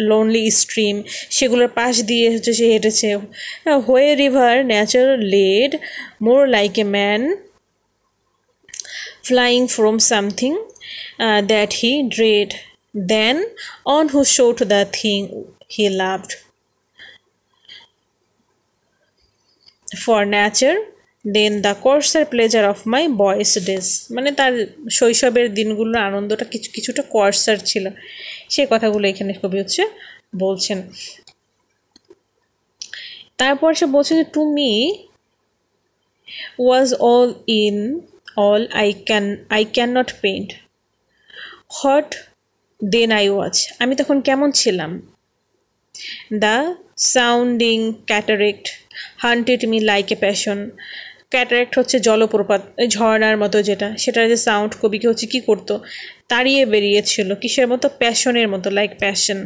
লোনলি স্ট্রিম, সেগুলোর পাশ দিয়ে হচ্ছে সে হেঁটেছে। Wherever nature led more like a man flying from something that he dread than one who sought the thing he loved for nature then the coarser pleasure of my boyish days. মানে তার শৈশবের দিনগুলোর আনন্দটা কিছুটা কোর্সার ছিল, সেই কথাগুলো এখানে কবি হচ্ছে বলছেন। তারপর সে বলছে যে to me was all in all I can not paint what then I was. আমি তখন কেমন ছিলাম? The sounding cataract haunted me like a passion. Cataract হচ্ছে জলপ্রপাত, ঝর্ণার মতো যেটা, সেটার যে সাউন্ড কবিকে হচ্ছে কী করতো, তাড়িয়ে বেরিয়েছিল কিসের মতো, প্যাশনের মতো, like passion.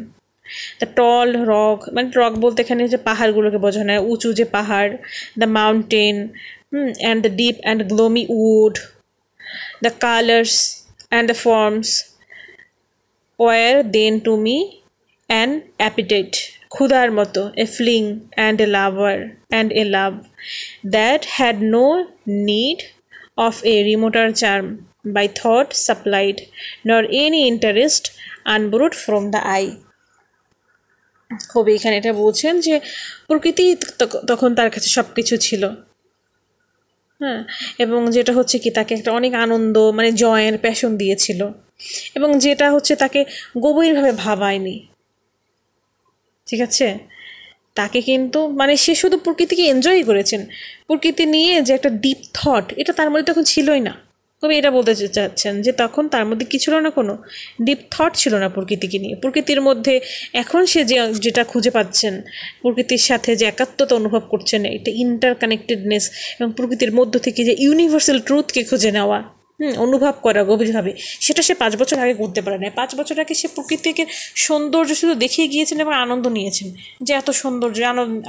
The tall rock, মানে রক বলতে এখানে যে পাহাড়গুলোকে বোঝানো হয়, উঁচু যে পাহাড়, the mountain, and the deep and gloomy wood, the colours and the forms were then to me an appetite, ক্ষুধার মতো, a feeling and a lover and a love that had no need of a remoter charm by thought supplied, nor any interest unborrowed from the eye. কবি এখানে এটা বলছেন যে প্রকৃতি তখন তার কাছে সব কিছু ছিল, হ্যাঁ, এবং যেটা হচ্ছে কি তাকে একটা অনেক আনন্দ, মানে জয়ের প্যাশন দিয়েছিল, এবং যেটা হচ্ছে তাকে গভীরভাবে ভাবায়নি, ঠিক আছে। তাকে কিন্তু মানে সে শুধু প্রকৃতিকে এনজয় করেছেন, প্রকৃতি নিয়ে যে একটা ডিপ থট এটা তার মধ্যে তখন ছিলই না। কবি এটা বলতে চাচ্ছেন যে তখন তার মধ্যে কি ছিল না, কোনো ডিপ থট ছিল না প্রকৃতিকে নিয়ে। প্রকৃতির মধ্যে এখন সে যেটা খুঁজে পাচ্ছেন, প্রকৃতির সাথে যে একাত্মতা অনুভব করছেন, এটা ইন্টারকানেক্টেডনেস, এবং প্রকৃতির মধ্য থেকে যে ইউনিভার্সাল ট্রুথকে খুঁজে নেওয়া, অনুভব করা গভীরভাবে, সেটা সে 5 বছর আগে করতে পারে না। 5 বছর আগে সে প্রকৃতিকে সৌন্দর্য শুধু দেখিয়ে গিয়েছেন এবং আনন্দ নিয়েছেন, যে এত সৌন্দর্য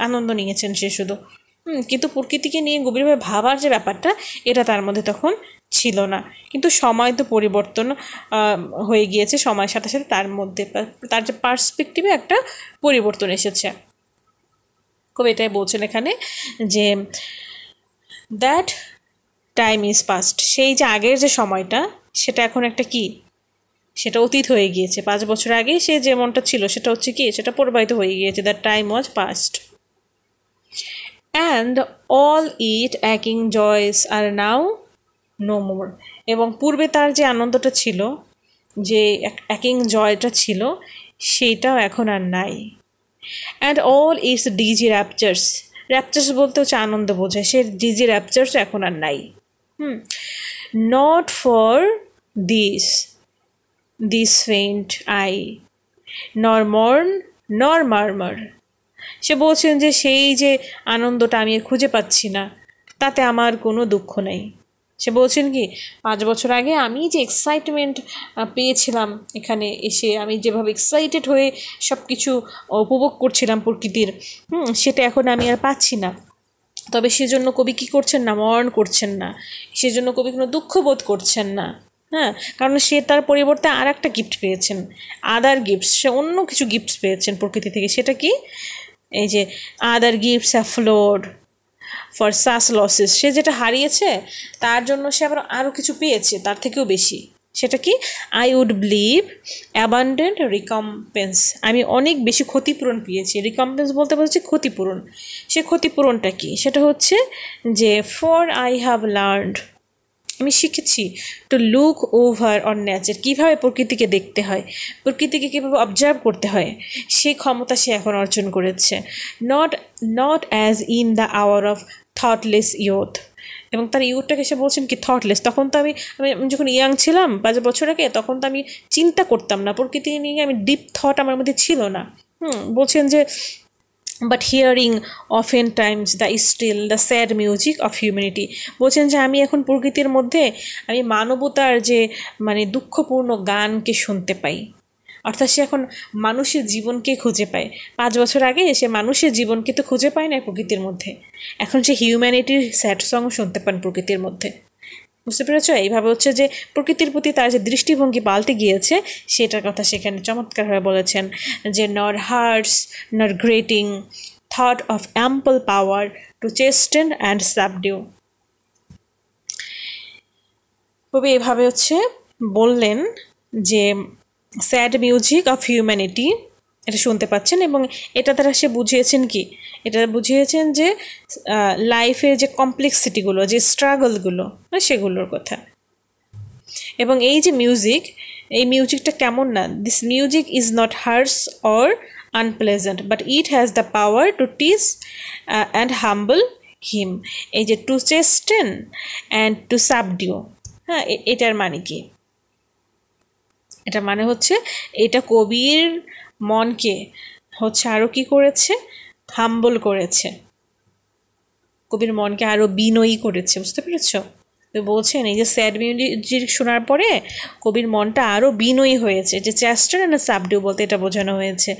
আনন্দ নিয়েছেন সে শুধু, কিন্তু প্রকৃতিকে নিয়ে গভীরভাবে ভাবার যে ব্যাপারটা এটা তার মধ্যে তখন ছিল না। কিন্তু সময় তো পরিবর্তন হয়ে গিয়েছে, সময়ের সাথে সাথে তার মধ্যে তার যে পার্সপেক্টিভে একটা পরিবর্তন এসেছে। কবি এটাই বলছেন এখানে যে দ্যাট টাইম ইজ পাস্ট, সেই যে আগের যে সময়টা সেটা এখন একটা কি, সেটা অতীত হয়ে গিয়েছে। 5 বছর আগে সে যেমনটা ছিল সেটা হচ্ছে কি, সেটা প্রবাহিত হয়ে গিয়েছে। That time was past and all it অ্যাকিং joys are now no more, এবং পূর্বে তার যে আনন্দটা ছিল, যে অ্যাকিং জয়টা ছিল, সেইটাও এখন আর নাই। অ্যান্ড অল ইটস ডিজি র্যাপচার্স, র্যাপচার্স বলতে হচ্ছে আনন্দ বোঝায়, সে ডিজি র্যাপচার্স এখন আর নাই। Not for this faint I নর মর্ন নর মারমার, সে বলছেন যে সেই যে আনন্দটা আমি খুঁজে পাচ্ছি না, তাতে আমার কোনো দুঃখ নেই। সে বলছেন কি 5 বছর আগে আমি যে এক্সাইটমেন্ট পেয়েছিলাম এখানে এসে, আমি যেভাবে এক্সাইটেড হয়ে সব কিছু উপভোগ করছিলাম প্রকৃতির, সেটা এখন আমি আর পাচ্ছি না। তবে সেজন্য কবি কী করছেন না, মরণ করছেন না, সেজন্য কবি কোনো দুঃখ বোধ করছেন না, হ্যাঁ, কারণ সে তার পরিবর্তে আর একটা গিফট পেয়েছেন, আদার গিফটস, সে অন্য কিছু গিফটস পেয়েছেন প্রকৃতি থেকে। সেটা কি, এই যে other gifts have flowed for such losses, সে যেটা হারিয়েছে তার জন্য সে আবার আরও কিছু পেয়েছে তার থেকেও বেশি। সেটা কি, I would believe abundant recompense, আমি অনেক বেশি ক্ষতিপূরণ পেয়েছি। রিকম্পেন্স বলতে বলছি ক্ষতিপূরণ। সে ক্ষতিপূরণটা কি, সেটা হচ্ছে যে ফর আই হ্যাভ লার্নড, আমি শিখেছি to look over on nature, কীভাবে প্রকৃতিকে দেখতে হয়, প্রকৃতিকে কীভাবে অবজার্ভ করতে হয়, সেই ক্ষমতা সে এখন অর্জন করেছে। Not as in the hour of thoughtless youth, এবং তার ইয়ুথটাকে সে বলছেন কি থটলেস। তখন তো আমি যখন ইয়াং ছিলাম 5 বছর আগে, তখন তো আমি চিন্তা করতাম না প্রকৃতি নিয়ে, আমি ডিপ থট আমার মধ্যে ছিল না। বলছেন যে but hearing oftentimes the still the sad music of humanity, বলছেন যে আমি এখন প্রকৃতির মধ্যে আমি মানবতার যে মানে দুঃখপূর্ণ গানকে শুনতে পাই। অর্থাৎ সে এখন মানুষের জীবনকে খুঁজে পায়। 5 বছর আগে সে মানুষের জীবনকে তো খুঁজে পায় না প্রকৃতির মধ্যে, এখন সে হিউম্যানিটির স্যাড সং শুনতে পান প্রকৃতির মধ্যে। বুঝতে পেরেছ? এইভাবে হচ্ছে যে প্রকৃতির প্রতি তার যে দৃষ্টিভঙ্গি পাল্টে গিয়েছে সেটার কথা সেখানে চমৎকারভাবে বলেছেন যে nor harsh nor grating thought of ample power to chasten and subdue. কবি এভাবে হচ্ছে বললেন যে স্যাড মিউজিক অফ হিউম্যানিটি এটা শুনতে পাচ্ছেন, এবং এটা দ্বারা সে বুঝিয়েছেন কি, এটা বুঝিয়েছেন যে লাইফের যে কমপ্লেক্সিটিগুলো, যে স্ট্রাগলগুলো, সেগুলোর কথা। এবং এই যে মিউজিক, এই মিউজিকটা কেমন না, this music is not harsh or unpleasant but it has the power to teach and humble him. এই যে to chasten and to subdue, হ্যাঁ, এটার মানে কি, এটা মানে হচ্ছে এটা কবির মনকে হচ্ছে আরও কি করেছে, হাম্বল করেছে, কবির মনকে আরও বিনয়ী করেছে। বুঝতে পেরেছ? তো বলছেন এই যে স্যাড মিউজিক শোনার পরে কবির মনটা আরও বিনয়ী হয়েছে, যে চেস্টার অ্যান্ড সাবডিউ বলতে এটা বোঝানো হয়েছে।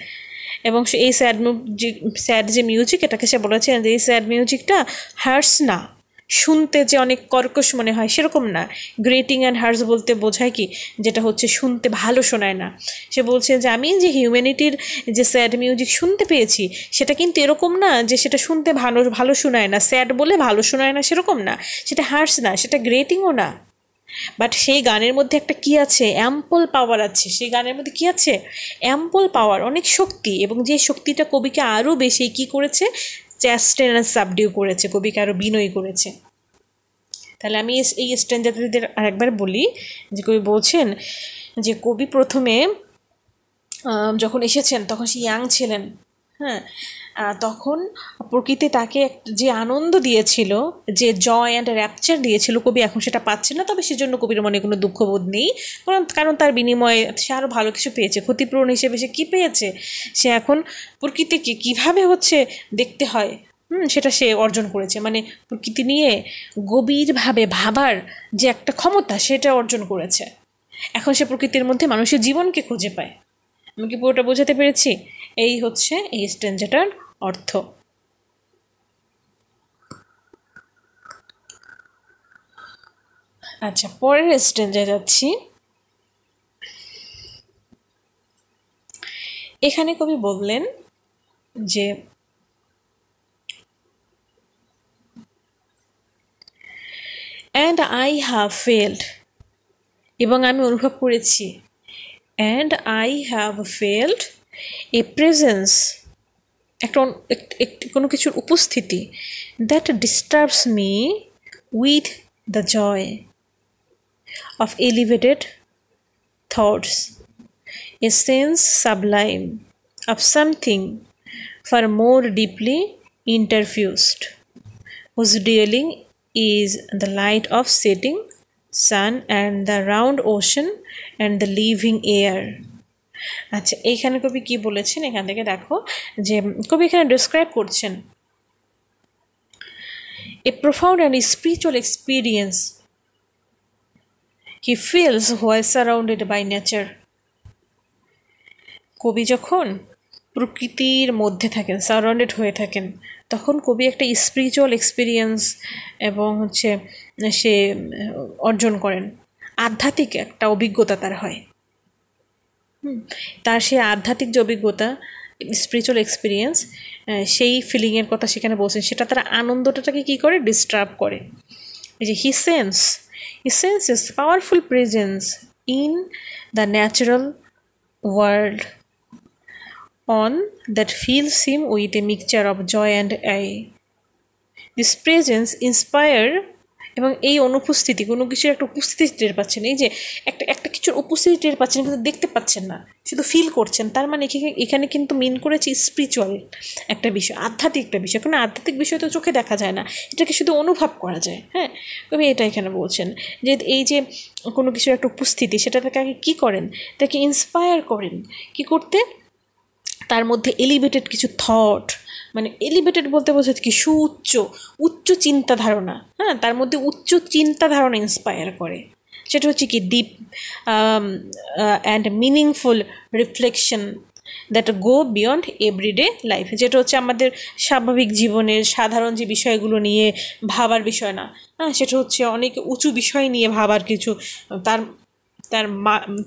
এবং এই স্যাড যে মিউজিক, এটাকে সে বলেছেন যে এই স্যাড মিউজিকটা হার্স না, শুনতে যে অনেক কর্কশ মনে হয় সেরকম না। গ্রেটিং অ্যান্ড হার্স বলতে বোঝায় কি, যেটা হচ্ছে শুনতে ভালো শোনায় না। সে বলছে যে আমি যে হিউম্যানিটির যে স্যাড মিউজিক শুনতে পেয়েছি সেটা কিন্তু এরকম না যে সেটা শুনতে ভালো ভালো শোনায় না, স্যাড বলে ভালো শোনায় না সেরকম না, সেটা হার্স না, সেটা গ্রেটিংও না। বাট সেই গানের মধ্যে একটা কি আছে, অ্যাম্পল পাওয়ার আছে। সেই গানের মধ্যে কি আছে, অ্যাম্পল পাওয়ার, অনেক শক্তি। এবং যে শক্তিটা কবিকে আরও বেশি কি করেছে, চ্যাস্টেন আর সাবডিউ করেছে, কবিকে আরও বিনয়ী করেছে। তাহলে আমি এই স্ট্রেঞ্জারদের আরেকবার বলি যে কবি বলছেন যে কবি প্রথমে যখন এসেছেন তখন সে ইয়াং ছিলেন, হ্যাঁ, তখন প্রকৃতি তাকে যে আনন্দ দিয়েছিল, যে জয় অ্যান্ড র্যাপচার দিয়েছিল, কবি এখন সেটা পাচ্ছে না। তবে সেজন্য কবির মনে কোনো দুঃখবোধ নেই, কারণ তার বিনিময়ে সে আরও ভালো কিছু পেয়েছে। ক্ষতিপূরণ হিসেবে সে কী পেয়েছে, সে এখন প্রকৃতিকে কীভাবে হচ্ছে দেখতে হয় সেটা সে অর্জন করেছে। মানে প্রকৃতি নিয়ে গভীরভাবে ভাবার যে একটা ক্ষমতা, সেটা অর্জন করেছে। এখন সে প্রকৃতির মধ্যে মানুষের জীবনকে খুঁজে পায়। আমি কি পুরোটা বোঝাতে পেরেছি? এই হচ্ছে এই স্ট্রেঞ্জাটার অর্থ। আচ্ছা, পরের স্ট্রেঞ্জা যাচ্ছি। এখানে কবি বললেন যে অ্যান্ড আই হ্যাভ ফেল্ড, এবং আমি অনুভব করেছি, and I have felt a presence, একটা কোনো কিছুর উপস্থিতি, that disturbs me with the joy of elevated thoughts, a sense sublime of something far more deeply interfused, whose dwelling is the light of setting sun and the round ocean and the living air. আচ্ছা, এইখানে কবি কি বলেছেন, এখান থেকে দেখো যে কবি এখানে ডিসক্রাইব করছেন a profound and spiritual experience he feels while surrounded by nature. কবি যখন প্রকৃতির মধ্যে থাকেন, সারাউন্ডেড হয়ে থাকেন, তখন কবি একটা স্পিরিচুয়াল এক্সপিরিয়েন্স এবং হচ্ছে সে অর্জন করেন, আধ্যাত্মিক একটা অভিজ্ঞতা তার হয়। তার সেই আধ্যাত্মিক যে অভিজ্ঞতা, স্পিরিচুয়াল এক্সপিরিয়েন্স, সেই ফিলিংয়ের কথা সেখানে বলছেন, সেটা তার আনন্দটাকে কী করে, ডিস্টার্ব করে। এই যে হি senses powerful presence in the natural world on that fills him with a mixture of joy and awe. This presence inspire, এবং এই অনুপস্থিতি, কোনো কিছুর একটা উপস্থিতি টের পাচ্ছেন, এই যে একটা কিছুর উপস্থিতি টের পাচ্ছেন কিন্তু দেখতে পাচ্ছেন না, শুধু ফিল করছেন। তার মানে এখানে কিন্তু মিন করেছে স্পিরিচুয়াল একটা বিষয়, আধ্যাত্মিক একটা বিষয়। কারণ আধ্যাত্মিক বিষয় তো চোখে দেখা যায় না, এটাকে শুধু অনুভব করা যায়। হ্যাঁ, কবি এটা এখানে বলছেন যে এই যে কোনো কিছুর একটা উপস্থিতি, সেটা তাকে কী করেন, তাকে ইন্সপায়ার করেন কি করতে, তার মধ্যে এলিভেটেড কিছু থট, মানে এলিভেটেড বলতে বোঝাচ্ছে কি, উচ্চ চিন্তা ধারণা, হ্যাঁ, তার মধ্যে উচ্চ চিন্তা ধারণা ইন্সপায়ার করে। সেটা হচ্ছে কি deep and meaningful reflection that go beyond everyday life, যেটা হচ্ছে আমাদের স্বাভাবিক জীবনের সাধারণ যে বিষয়গুলো নিয়ে ভাবার বিষয় না, হ্যাঁ, সেটা হচ্ছে অনেক উঁচু বিষয় নিয়ে ভাবার কিছু,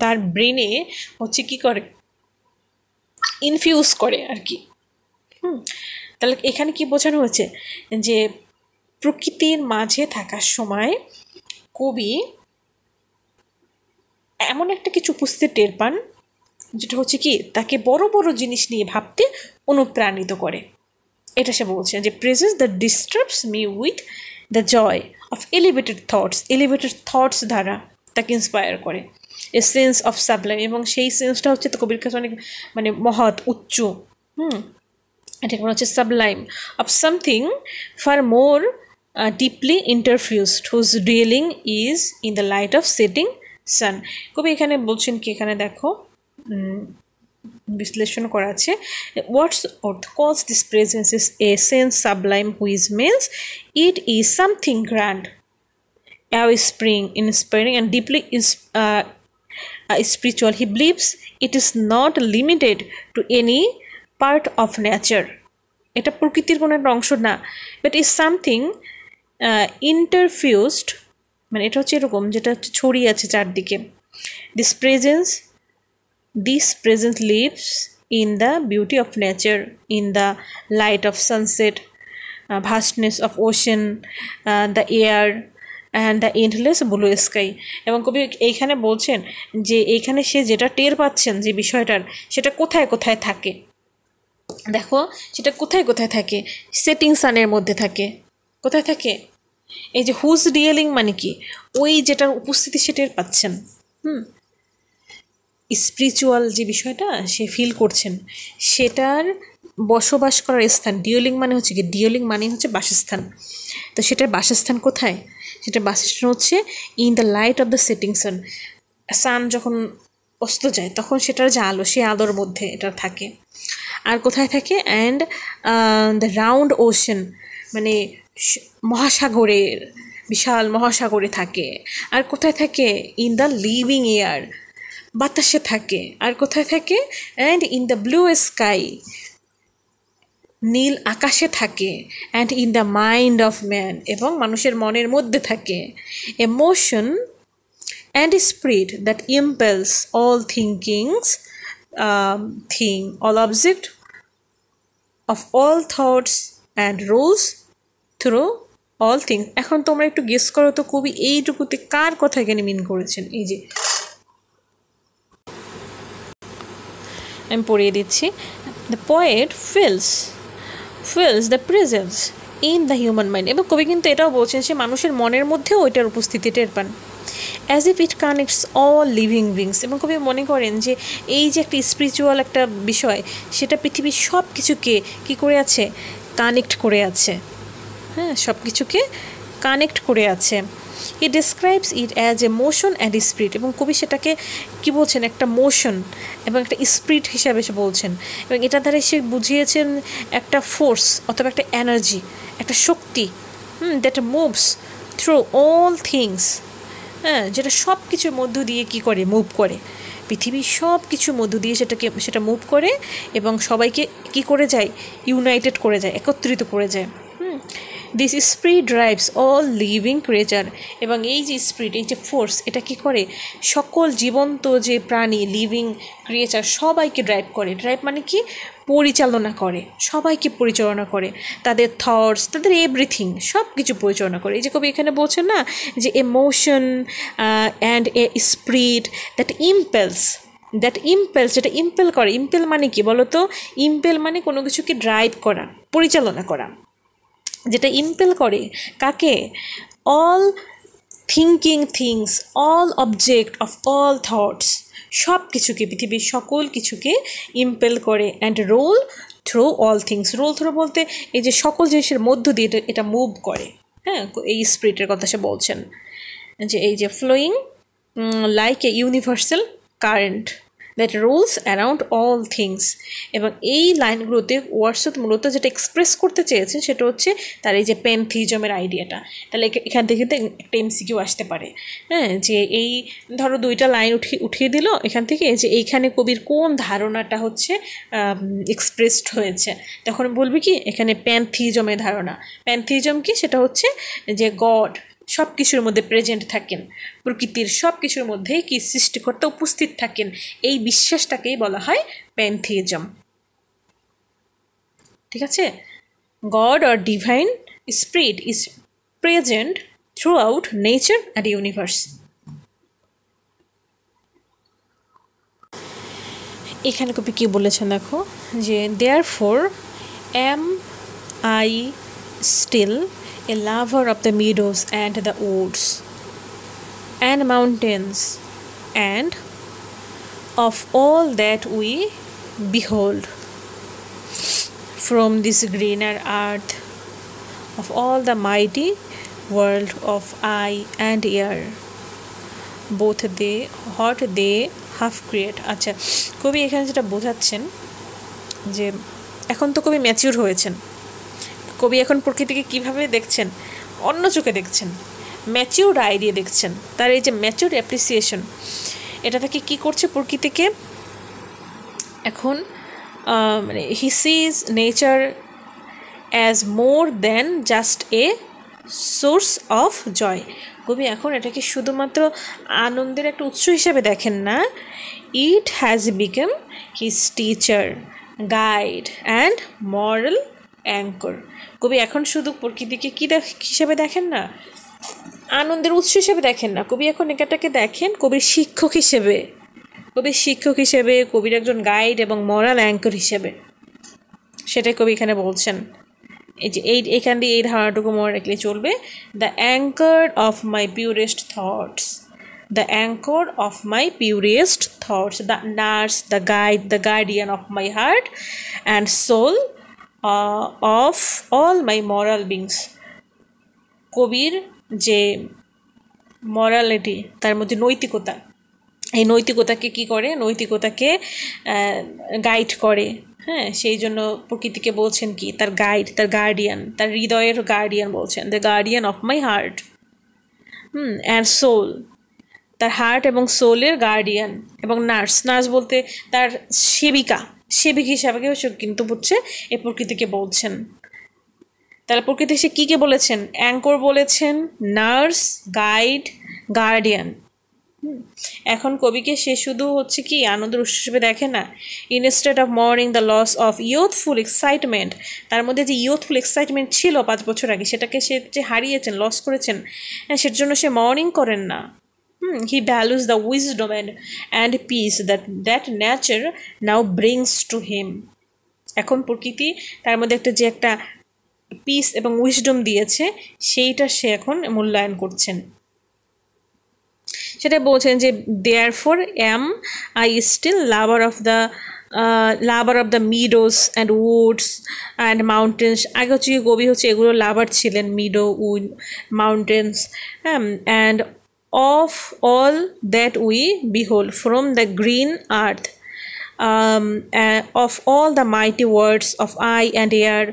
তার ব্রেনে হচ্ছে কি করে, ইনফিউজ করে আর কি। তাহলে এখানে কি বোঝানো হচ্ছে যে প্রকৃতির মাঝে থাকার সময় কবি এমন একটা কিছু উপস্থিতি টের পান, যেটা হচ্ছে কি তাকে বড় বড় জিনিস নিয়ে ভাবতে অনুপ্রাণিত করে। এটা সে বলছে যে presence that disturbs me with the joy of elevated thoughts দ্বারা তাকে ইন্সপায়ার করে, এ সেন্স অফ সাবলাইম, এবং সেই সেন্সটা হচ্ছে তো কবির কাছে অনেক মানে মহৎ, উচ্চ, এটাকে বলা হচ্ছে sublime, of something far more deeply interfused, whose dwelling is in the light of setting sun. কবি এখানে বলছেন কি, এখানে দেখো বিশ্লেষণ করা আছে, হোয়াটস অর্থ cause this presence is a sense sublime which means it is something grand, inspiring and deeply spiritual. He believes it is not limited to any part of nature, এটা প্রকৃতির কোনো একটা অংশ না, বাট ইজ সামথিং ইন্টারফিউজড, মানে এটা হচ্ছে এরকম যেটা হচ্ছে ছড়িয়ে আছে চারদিকে। This presence lives in the beauty of nature, in the light of sunset, vastness of ocean, the air and the endless blue sky. এবং কবি এইখানে বলছেন যে এইখানে সে যেটা টের পাচ্ছেন যে বিষয়টার, সেটা কোথায় কোথায় থাকে। দেখো সেটা কোথায় কোথায় থাকে, সেটিং সানের মধ্যে থাকে। কোথায় থাকে? এই যে হুজ ডিয়েলিং মানে কি, ওই যেটার উপস্থিতি সে টের পাচ্ছেন। স্পিরিচুয়াল যে বিষয়টা সে ফিল করছেন, সেটার বসবাস করার স্থান। ডিওলিং মানে হচ্ছে কি, ডিওলিং মানে হচ্ছে বাসস্থান। তো সেটার বাসস্থান কোথায়? সেটার বাসস্থান হচ্ছে in the light of the setting sun. Sun যখন অস্ত যায় তখন সেটার যে আলো, সে আলোর মধ্যে এটা থাকে। আর কোথায় থাকে? অ্যান্ড দ্য রাউন্ড ওশেন, মানে মহাসাগরের, বিশাল মহাসাগরে থাকে। আর কোথায় থাকে? ইন দ্য লিভিং এয়ার, বাতাসে থাকে। আর কোথায় থাকে? And in the blue sky, নীল আকাশে থাকে। And in the mind of man, এবং মানুষের মনের মধ্যে থাকে। Emotion and spirit that impels all thinkings, all object of all thoughts and rules through all things. এখন তোমরা একটু গেস করো তো কবি এইটুকুতে কার কথা এখানে মিন করেছেন। এই যে আমি পড়িয়ে দিচ্ছি। The poet feels the presence in the human mind. এবং কবি কিন্তু এটাও বলছেন সে মানুষের মনের মধ্যেও ওইটার উপস্থিতি টের পান। As if it connects all living beings. এবং কবি মনে করেন যে এই যে একটা স্পিরিচুয়াল একটা বিষয়, সেটা পৃথিবীর সব কিছুকে কী করে আছে? কানেক্ট করে আছে। হ্যাঁ, সব কিছুকে কানেক্ট করে আছে। He describes it as a motion and spirit. এবং কবি সেটাকে কি বলছেন? একটা মোশন এবং একটা স্পিরিট হিসাবে সে বলছেন। এবং এটা দ্বারা সে বুঝিয়েছেন একটা ফোর্স অথবা একটা এনার্জি, একটা শক্তি, that moves through all things. হ্যাঁ, যেটা সব কিছুর মধ্য দিয়ে কী করে? মুভ করে। পৃথিবীর সব কিছুর মধ্য দিয়ে সেটা মুভ করে এবং সবাইকে কী করে যায়? ইউনাইটেড করে যায়, একত্রিত করে যায়। This spirit drives all living creature. এবং এই যে স্পিরিট, এই যে ফোর্স, এটা কি করে? সকল জীবন্ত যে প্রাণী, লিভিং ক্রিয়েচার, সবাইকে ড্রাইভ করে। ড্রাইভ মানে কি? পরিচালনা করে, সবাইকে পরিচালনা করে। তাদের থটস, তাদের এভরিথিং, সব কিছু পরিচালনা করে। এই যে কবি এখানে বলছেন না যে emotion and a spirit that impels, যেটা ইম্পেল করে। ইম্পেল মানে কি বলো তো? ইম্পেল মানে কোনো কিছুকে ড্রাইভ করা, পরিচালনা করা। যেটা ইম্পেল করে কাকে? All thinking things, all object of all thoughts, সব কিছুকে, পৃথিবীর সকল কিছুকে ইম্পেল করে। And roll through all things. Roll through বলতে এই যে সকল জিনিসের মধ্য দিয়ে এটা মুভ করে। হ্যাঁ, এই স্পিরিটের কথা সে বলছেন যে এই যে flowing like a universal current that rules around all things. এবং এই লাইনগুলোতে ওয়ার্ডসওয়ার্থ মূলত যেটা এক্সপ্রেস করতে চেয়েছে সেটা হচ্ছে তার এই যে প্যানথিজমের আইডিয়াটা। তাহলে এখান থেকে কিন্তু একটা এমসিকিউ আসতে পারে। হ্যাঁ, যে এই ধরো দুইটা লাইন উঠিয়ে দিল এখান থেকে, যে এইখানে কবির কোন ধারণাটা হচ্ছে এক্সপ্রেসড হয়েছে, তখন বলবি কি এখানে প্যানথিজমের ধারণা। প্যানথিজম কি? সেটা হচ্ছে যে গড সব কিছুর মধ্যে প্রেজেন্ট থাকেন, প্রকৃতির সব কিছুর মধ্যেই কি সৃষ্টিকর্তা উপস্থিত থাকেন, এই বিশ্বাসটাকেই বলা হয় প্যানথিজম। ঠিক আছে? God or divine spirit is present throughout nature and universe. এখানে কবি কী বলেছেন দেখো, যে therefore am I still a lover of the meadows and the woods and mountains and of all that we behold from this greener earth, of all the mighty world of eye and ear, both they what they have created. আচ্ছা, কবি এখানে যেটা বোঝাচ্ছেন যে এখন তো কবি mature হয়েছেন। কবি এখন প্রকৃতিকে কীভাবে দেখছেন? অন্য চোখে দেখছেন, ম্যাচিউর আই দিয়ে দেখছেন। তার এই যে ম্যাচিউর অ্যাপ্রিসিয়েশন, এটা থেকে কী করছে? প্রকৃতিকে এখন মানে he sees nature as more than just a source of joy. কবি এখন এটাকে শুধুমাত্র আনন্দের একটা উৎস হিসেবে দেখেন না, it has become his teacher, guide and moral anchor. কবি এখন শুধু প্রকৃতিকে কী হিসেবে দেখেন না, আনন্দের উৎস হিসেবে দেখেন না, কবি এখন এটাকে দেখেন কবির শিক্ষক হিসেবে, কবির শিক্ষক হিসেবে, কবির একজন গাইড এবং মরাল অ্যাঙ্কর হিসেবে। সেটাই কবি এখানে বলছেন। এই যে এইখান দিয়ে এই ধারণাটুকু মনে রাখলে চলবে, the anchor of my purest thoughts, the anchor of my purest thoughts, the nurse, the guide, the guardian of my heart and soul of all my moral beings. কবির যে মরালিটি, তার মধ্যে নৈতিকতা, এই নৈতিকতাকে কী করে, নৈতিকতাকে গাইড করে। হ্যাঁ, সেই জন্য প্রকৃতিকে বলছেন কি, তার গাইড, তার গার্ডিয়ান, তার হৃদয়ের গার্ডিয়ান বলছেন, the guardian of my heart and soul, তার হার্ট এবং সোলের গার্ডিয়ান। এবং নার্স, নার্স বলতে তার সেবিকা, সেবিক হিসাবেও কিন্তু হচ্ছে এই প্রকৃতিকে বলছেন। তাহলে প্রকৃতি সে কী কে বলেছেন, অ্যাঙ্কর বলেছেন, নার্স, গাইড, গার্ডিয়ান। এখন কবিকে সে শুধু হচ্ছে কি আনন্দের উৎস হিসেবে দেখে না, instead of mourning the loss of youthful excitement, তার মধ্যে যে ইয়ুথফুল এক্সাইটমেন্ট ছিল 5 বছর আগে, সেটাকে সে যে হারিয়েছেন, লস করেছেন, সেটার জন্য সে মর্নিং করেন না। He values the wisdom and peace that nature now brings to him. এখন প্রকৃতি তার মধ্যে যে একটা পিস এবং উইজডম দিয়েছে, সেইটা সে এখন মূল্যায়ন করছেন। সেটা বলছেন যে therefore am I still lover of the meadows and woods and mountains। আগে হচ্ছে কবি হচ্ছে এগুলো লাভার ছিলেন, meadow, wood, mountains, and of all that we behold from the green earth, of all the mighty words of eye and air,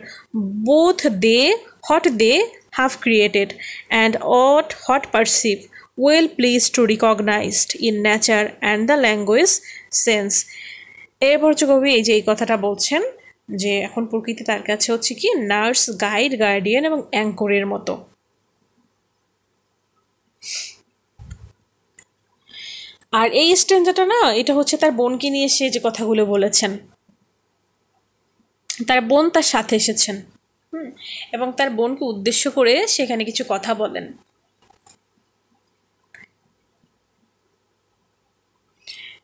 both they what they have created and what perceive, well pleased to recognized in nature and the language sense। এরপর কবি এই যে এই কথাটা বলছেন যে এখন প্রকৃতি তার কাছে হচ্ছে কি নার্স, গাইড, গার্ডিয়ান এবং অ্যাঙ্করের মতো। আর এই স্ট্যান্জাটা না, এটা হচ্ছে তার বোনকে নিয়ে সে যে কথাগুলো বলেছেন, তার বোন তার সাথে এসেছেন, এবং তার বোনকে উদ্দেশ্য করে সেখানে কিছু কথা বলেন।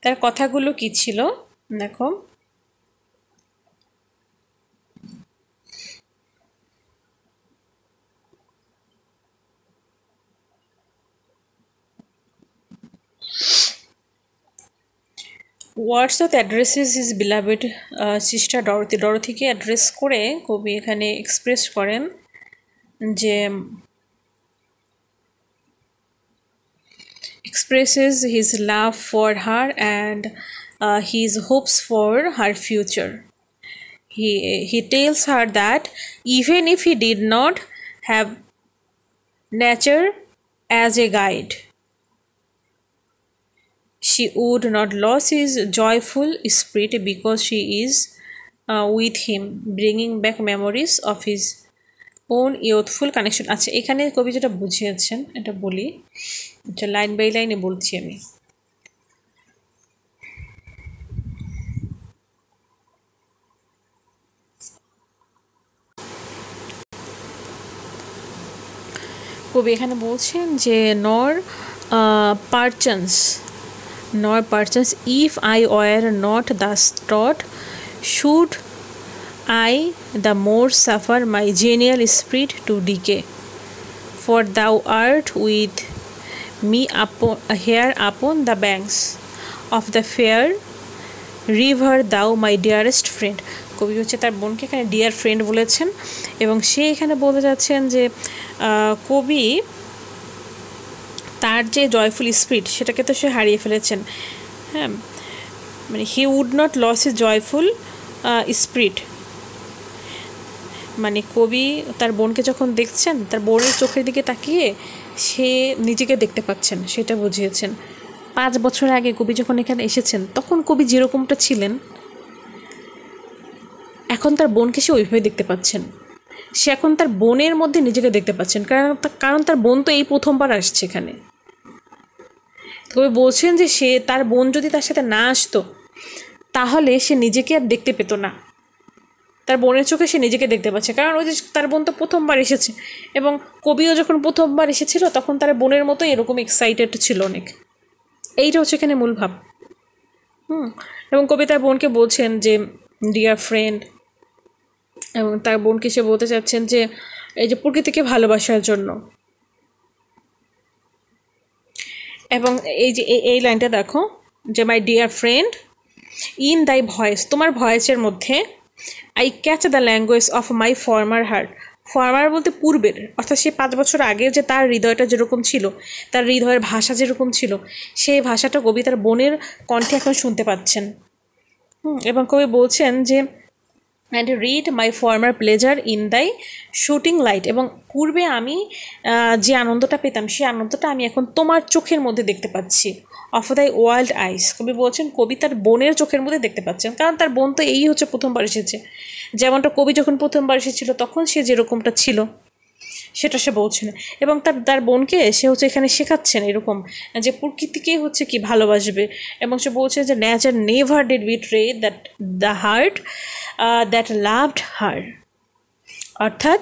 তার কথাগুলো কি ছিল দেখো, WhatsApp addresses his beloved sister Dorothy. ডরথিকে অ্যাড্রেস করে কবি এখানে এক্সপ্রেস করেন যে expresses his love for her and his hopes for her future. He tells her that even if he did not have nature as a guide, she would not lose his joyful spirit because she is with him, bringing back memories of his own youthful connection। আচ্ছা, এখানে কবি যেটা বুঝিয়েছেন এটা বলি, আচ্ছা line by লাইনে বলছি আমি। কবি এখানে বলছেন যে nor perchance if I were not thus taught, should I the more suffer my genial spirit to decay, for thou art with me here upon the banks of the fair river, thou my dearest friend। কবি হচ্ছে তার বোনকে এখানে dear friend বলেছেন, এবং সে এখানে বলতে যাচ্ছেন যে কবি তার যে জয়ফুল স্পিরিট সেটাকে তো সে হারিয়ে ফেলেছেন। হ্যাঁ, মানে he would not lose his joyful spirit, মানে কবি তার বোনকে যখন দেখছেন, তার বোনের চোখের দিকে তাকিয়ে সে নিজেকে দেখতে পাচ্ছেন, সেটা বুঝিয়েছেন। 5 বছর আগে কবি যখন এখানে এসেছেন তখন কবি যেরকমটা ছিলেন, এখন তার বোনকে সে ওইভাবে দেখতে পাচ্ছেন, সে এখন তার বোনের মধ্যে নিজেকে দেখতে পাচ্ছেন, কারণ তার বোন তো এই প্রথমবার আসছে এখানে। কবি বলছেন যে সে তার বোন যদি তার সাথে না আসতো তাহলে সে নিজেকে আর দেখতে পেত না, তার বোনের চোখে সে নিজেকে দেখতে পাচ্ছে, কারণ ওই যে তার বোন তো প্রথমবার এসেছে, এবং কবিও যখন প্রথমবার এসেছিল তখন তার বোনের মতো এরকম এক্সাইটেড ছিল অনেক। এইটা হচ্ছে এখানে মূল ভাব। এবং কবি তার বোনকে বলছেন যে ডিয়ার ফ্রেন্ড, এবং তার বোনকে সে বলতে চাচ্ছেন যে এই যে প্রকৃতিকে ভালোবাসার জন্য। এবং এই যে এই লাইনটা দেখো যে মাই ডিয়ার ফ্রেন্ড, ইন দাই ভয়েস, তোমার ভয়েসের মধ্যে I catch the language of my former heart. Former বলতে পূর্বের, অর্থাৎ সে 5 বছর আগের যে তার হৃদয়টা যেরকম ছিল, তার হৃদয়ের ভাষা যেরকম ছিল, সেই ভাষাটা কবি তার বোনের কণ্ঠে এখন শুনতে পাচ্ছেন। এবং কবি বলছেন যে and read my former pleasure in দাই শুটিং লাইট, এবং পূর্বে আমি যে আনন্দটা পেতাম সেই আনন্দটা আমি এখন তোমার চোখের মধ্যে দেখতে পাচ্ছি। অফ দাই ওয়াইল্ড আইস, কবি বলছেন কবি তার বোনের চোখের মধ্যে দেখতে পাচ্ছেন, কারণ তার বোন তো এই হচ্ছে প্রথমবার এসেছে। যেমনটা কবি যখন প্রথমবার এসেছিল তখন সে যেরকমটা ছিল সেটা সে বলছেন, এবং তার বোনকে সে হচ্ছে এখানে শেখাচ্ছেন এরকম যে প্রকৃতিকেই হচ্ছে কি ভালোবাসবে। এবং সে বলছে যে nature never did betray that the heart that loved her, অর্থাৎ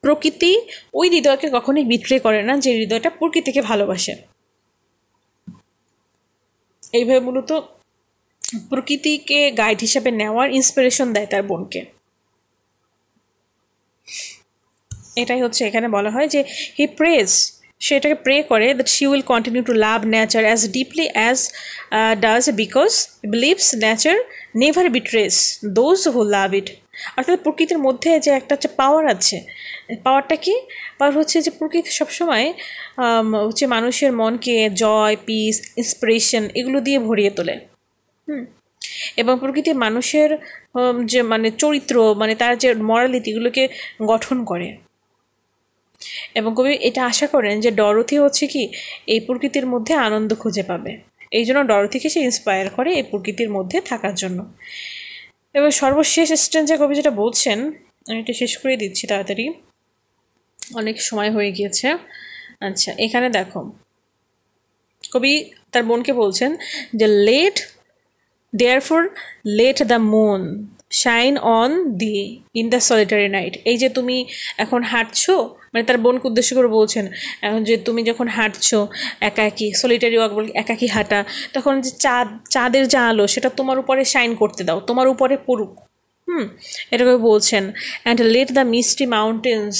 প্রকৃতি ওই হৃদয়কে কখনোই বিট্রে করে না যে হৃদয়টা প্রকৃতিকে ভালোবাসে। এইভাবে মূলত প্রকৃতিকে গাইড হিসাবে নেওয়ার ইন্সপিরেশন দেয় তার বোনকে। এটাই হচ্ছে এখানে বলা হয় যে হি প্রেজ, সেটাকে প্রে করে that she will continue to love nature as deeply as does because believes nature never betrays those who love it. অর্থাৎ প্রকৃতির মধ্যে যে একটা হচ্ছে পাওয়ার আছে, পাওয়ারটা কি? পাওয়ার হচ্ছে যে প্রকৃতি সবসময় হচ্ছে মানুষের মনকে জয়, পিস, ইন্সপিরেশন এগুলো দিয়ে ভরিয়ে তোলে। এবং প্রকৃতি মানুষের যে মানে চরিত্র, মানে তার যে মরালিটিগুলোকে গঠন করে। এবং কবি এটা আশা করেন যে ডরোথি হচ্ছে কি এই প্রকৃতির মধ্যে আনন্দ খুঁজে পাবে, এই জন্য ডরোথিকে সে ইন্সপায়ার করে এই প্রকৃতির মধ্যে থাকার জন্য। এবং সর্বশেষ স্ট্যান্সে কবি যেটা বলছেন, আমি এটা শেষ করে দিচ্ছি তাড়াতাড়ি, অনেক সময় হয়ে গিয়েছে। আচ্ছা, এখানে দেখো কবি তার বোনকে বলছেন যে therefore let the moon shine on thee in the solitary night। এই যে তুমি এখন হাঁটছো, মানে তার বোনকে উদ্দেশ্য করে বলছেন এখন যে তুমি যখন হাঁটছো একাকী, সলিটারি ওয়াক বল একাকী হাঁটা, তখন যে চাঁদের যে আলো সেটা তোমার উপরে শাইন করতে দাও, তোমার উপরে পড়ুক। এটাকে বলছেন and let the Misti mountains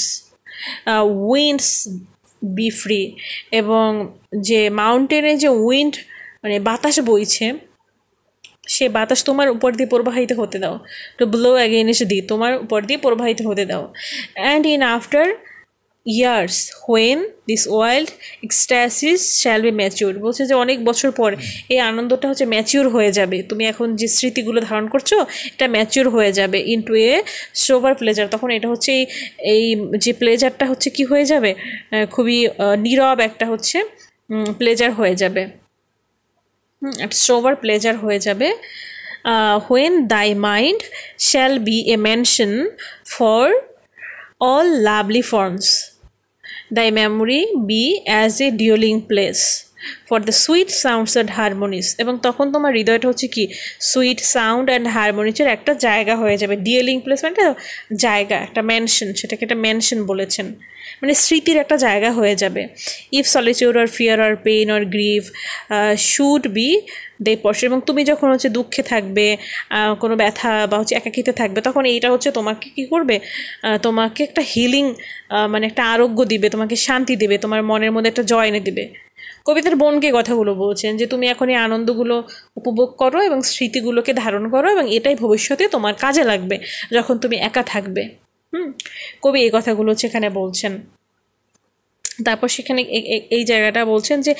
winds be free. এবং যে মাউন্টেনে যে উইন্ড মানে বাতাস বইছে, সে বাতাস তোমার উপর দিয়ে প্রবাহিত হতে দাও, টু ব্লো অ্যাগেইনস্ট দি, তোমার উপর দিয়ে প্রবাহিত হতে দাও। And in after years when this wild ecstasies shall be mature, বলছে যে অনেক বছর পর এই আনন্দটা হচ্ছে ম্যাচিউর হয়ে যাবে, তুমি এখন যে স্মৃতিগুলো ধারণ করছো এটা ম্যাচিউর হয়ে যাবে ইনটু এ সোভার প্লেজার। তখন এটা হচ্ছে এই যে প্লেজারটা হচ্ছে কি হয়ে যাবে, খুবই নীরব একটা হচ্ছে প্লেজার হয়ে যাবে, একটা সোভার প্লেজার হয়ে যাবে। হোয়েন দাই mind shall B A mention for all lovely forms, thy memory be as a dwelling place for the sweet sounds and harmonies। এবং তখন তোমার হৃদয়টা হচ্ছে কি সুইট সাউন্ড অ্যান্ড হারমোনিজের একটা জায়গা হয়ে যাবে। ডিয়েলিং প্লেস মানে একটা জায়গা, একটা ম্যানশন, সেটাকে একটা ম্যানশন বলেছেন, মানে স্মৃতির একটা জায়গা হয়ে যাবে। If solitude or fear or pain or grief should be thy portion. এবং তুমি যখন হচ্ছে দুঃখে থাকবে, কোনো ব্যথা বা হচ্ছে একাকিতে থাকবে, তখন এইটা হচ্ছে তোমাকে কী করবে, তোমাকে একটা হিলিং মানে একটা আরোগ্য দিবে, তোমাকে শান্তি দেবে, তোমার মনের মধ্যে একটা জয় এনে দেবে। কবিতার বোনকে কথাগুলো বলছেন যে তুমি এখন এই আনন্দগুলো উপভোগ করো এবং স্মৃতিগুলোকে ধারণ করো, এবং এটাই ভবিষ্যতে তোমার কাজে লাগবে যখন তুমি একা থাকবে। কবি এই কথাগুলো সেখানে বলছেন। তারপর সেখানে এই জায়গাটা বলছেন যে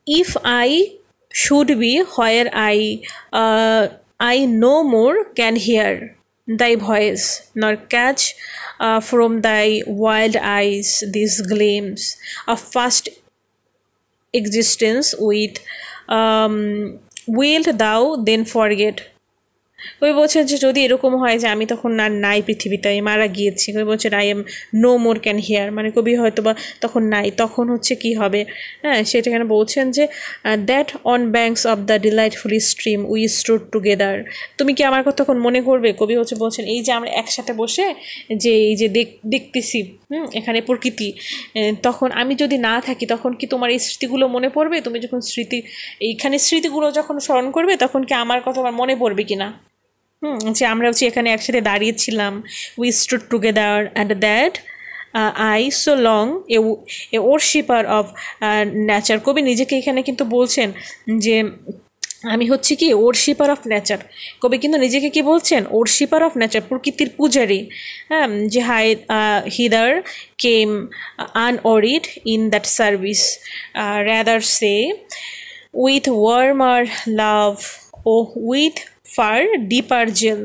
if I should be where I no more can hear thy voice nor catch from thy wild eyes these gleams of past existence with wilt thou then forget কবি বলছেন যে যদি এরকম হয় যে আমি তখন আর নাই পৃথিবীতে, আমি মারা গিয়েছি, কবি বলছেন I am no more can hear, মানে কবি হয়তো বা তখন নাই, তখন হচ্ছে কি হবে, হ্যাঁ সেটা এখানে বলছেন যে that on banks of the delightful stream we stood together, তুমি কি আমার কথা তখন মনে করবে? কবি হচ্ছে বলছেন এই যে আমরা একসাথে বসে যে এই যে দেখতেছি এখানে প্রকৃতি, তখন আমি যদি না থাকি তখন কি তোমার এই স্মৃতিগুলো মনে পড়বে? তুমি যখন এইখানে স্মৃতিগুলো যখন স্মরণ করবে তখন কি আমার কথা আমার মনে পড়বে কি না? যে আমরা হচ্ছে এখানে একসাথে দাঁড়িয়েছিলাম, we stood together and that I so long a worshipper of nature. কবি নিজেকে এখানে কিন্তু বলছেন যে আমি হচ্ছে কি ওরশিপার অফ নেচার, কবি কিন্তু নিজেকে কি বলছেন? ওরশিপার অফ নেচার, প্রকৃতির পূজারী। হ্যাঁ, যে hither came unwearied in that service, rather say with warmer love oh with far deeper zeal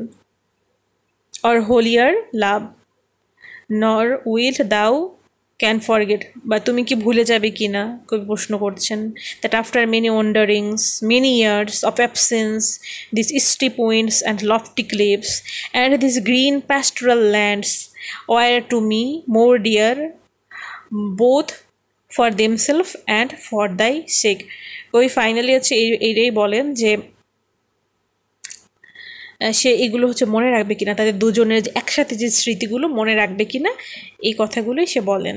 or holier love, nor wilt thou can forget, বা তুমি কি ভুলে যাবে কি না, কবি প্রশ্ন করছেন, that after many wanderings, many years of absence, these steep winds and lofty cliffs and these green pastoral lands were to me more dear both for themselves and for thy sake। কবি finally হচ্ছে এইটাই বলেন যে সে এগুলো হচ্ছে মনে রাখবে কিনা, তাদের দুজনের একসাথে যে স্মৃতিগুলো মনে রাখবে কিনা, এই কথাগুলোই সে বলেন।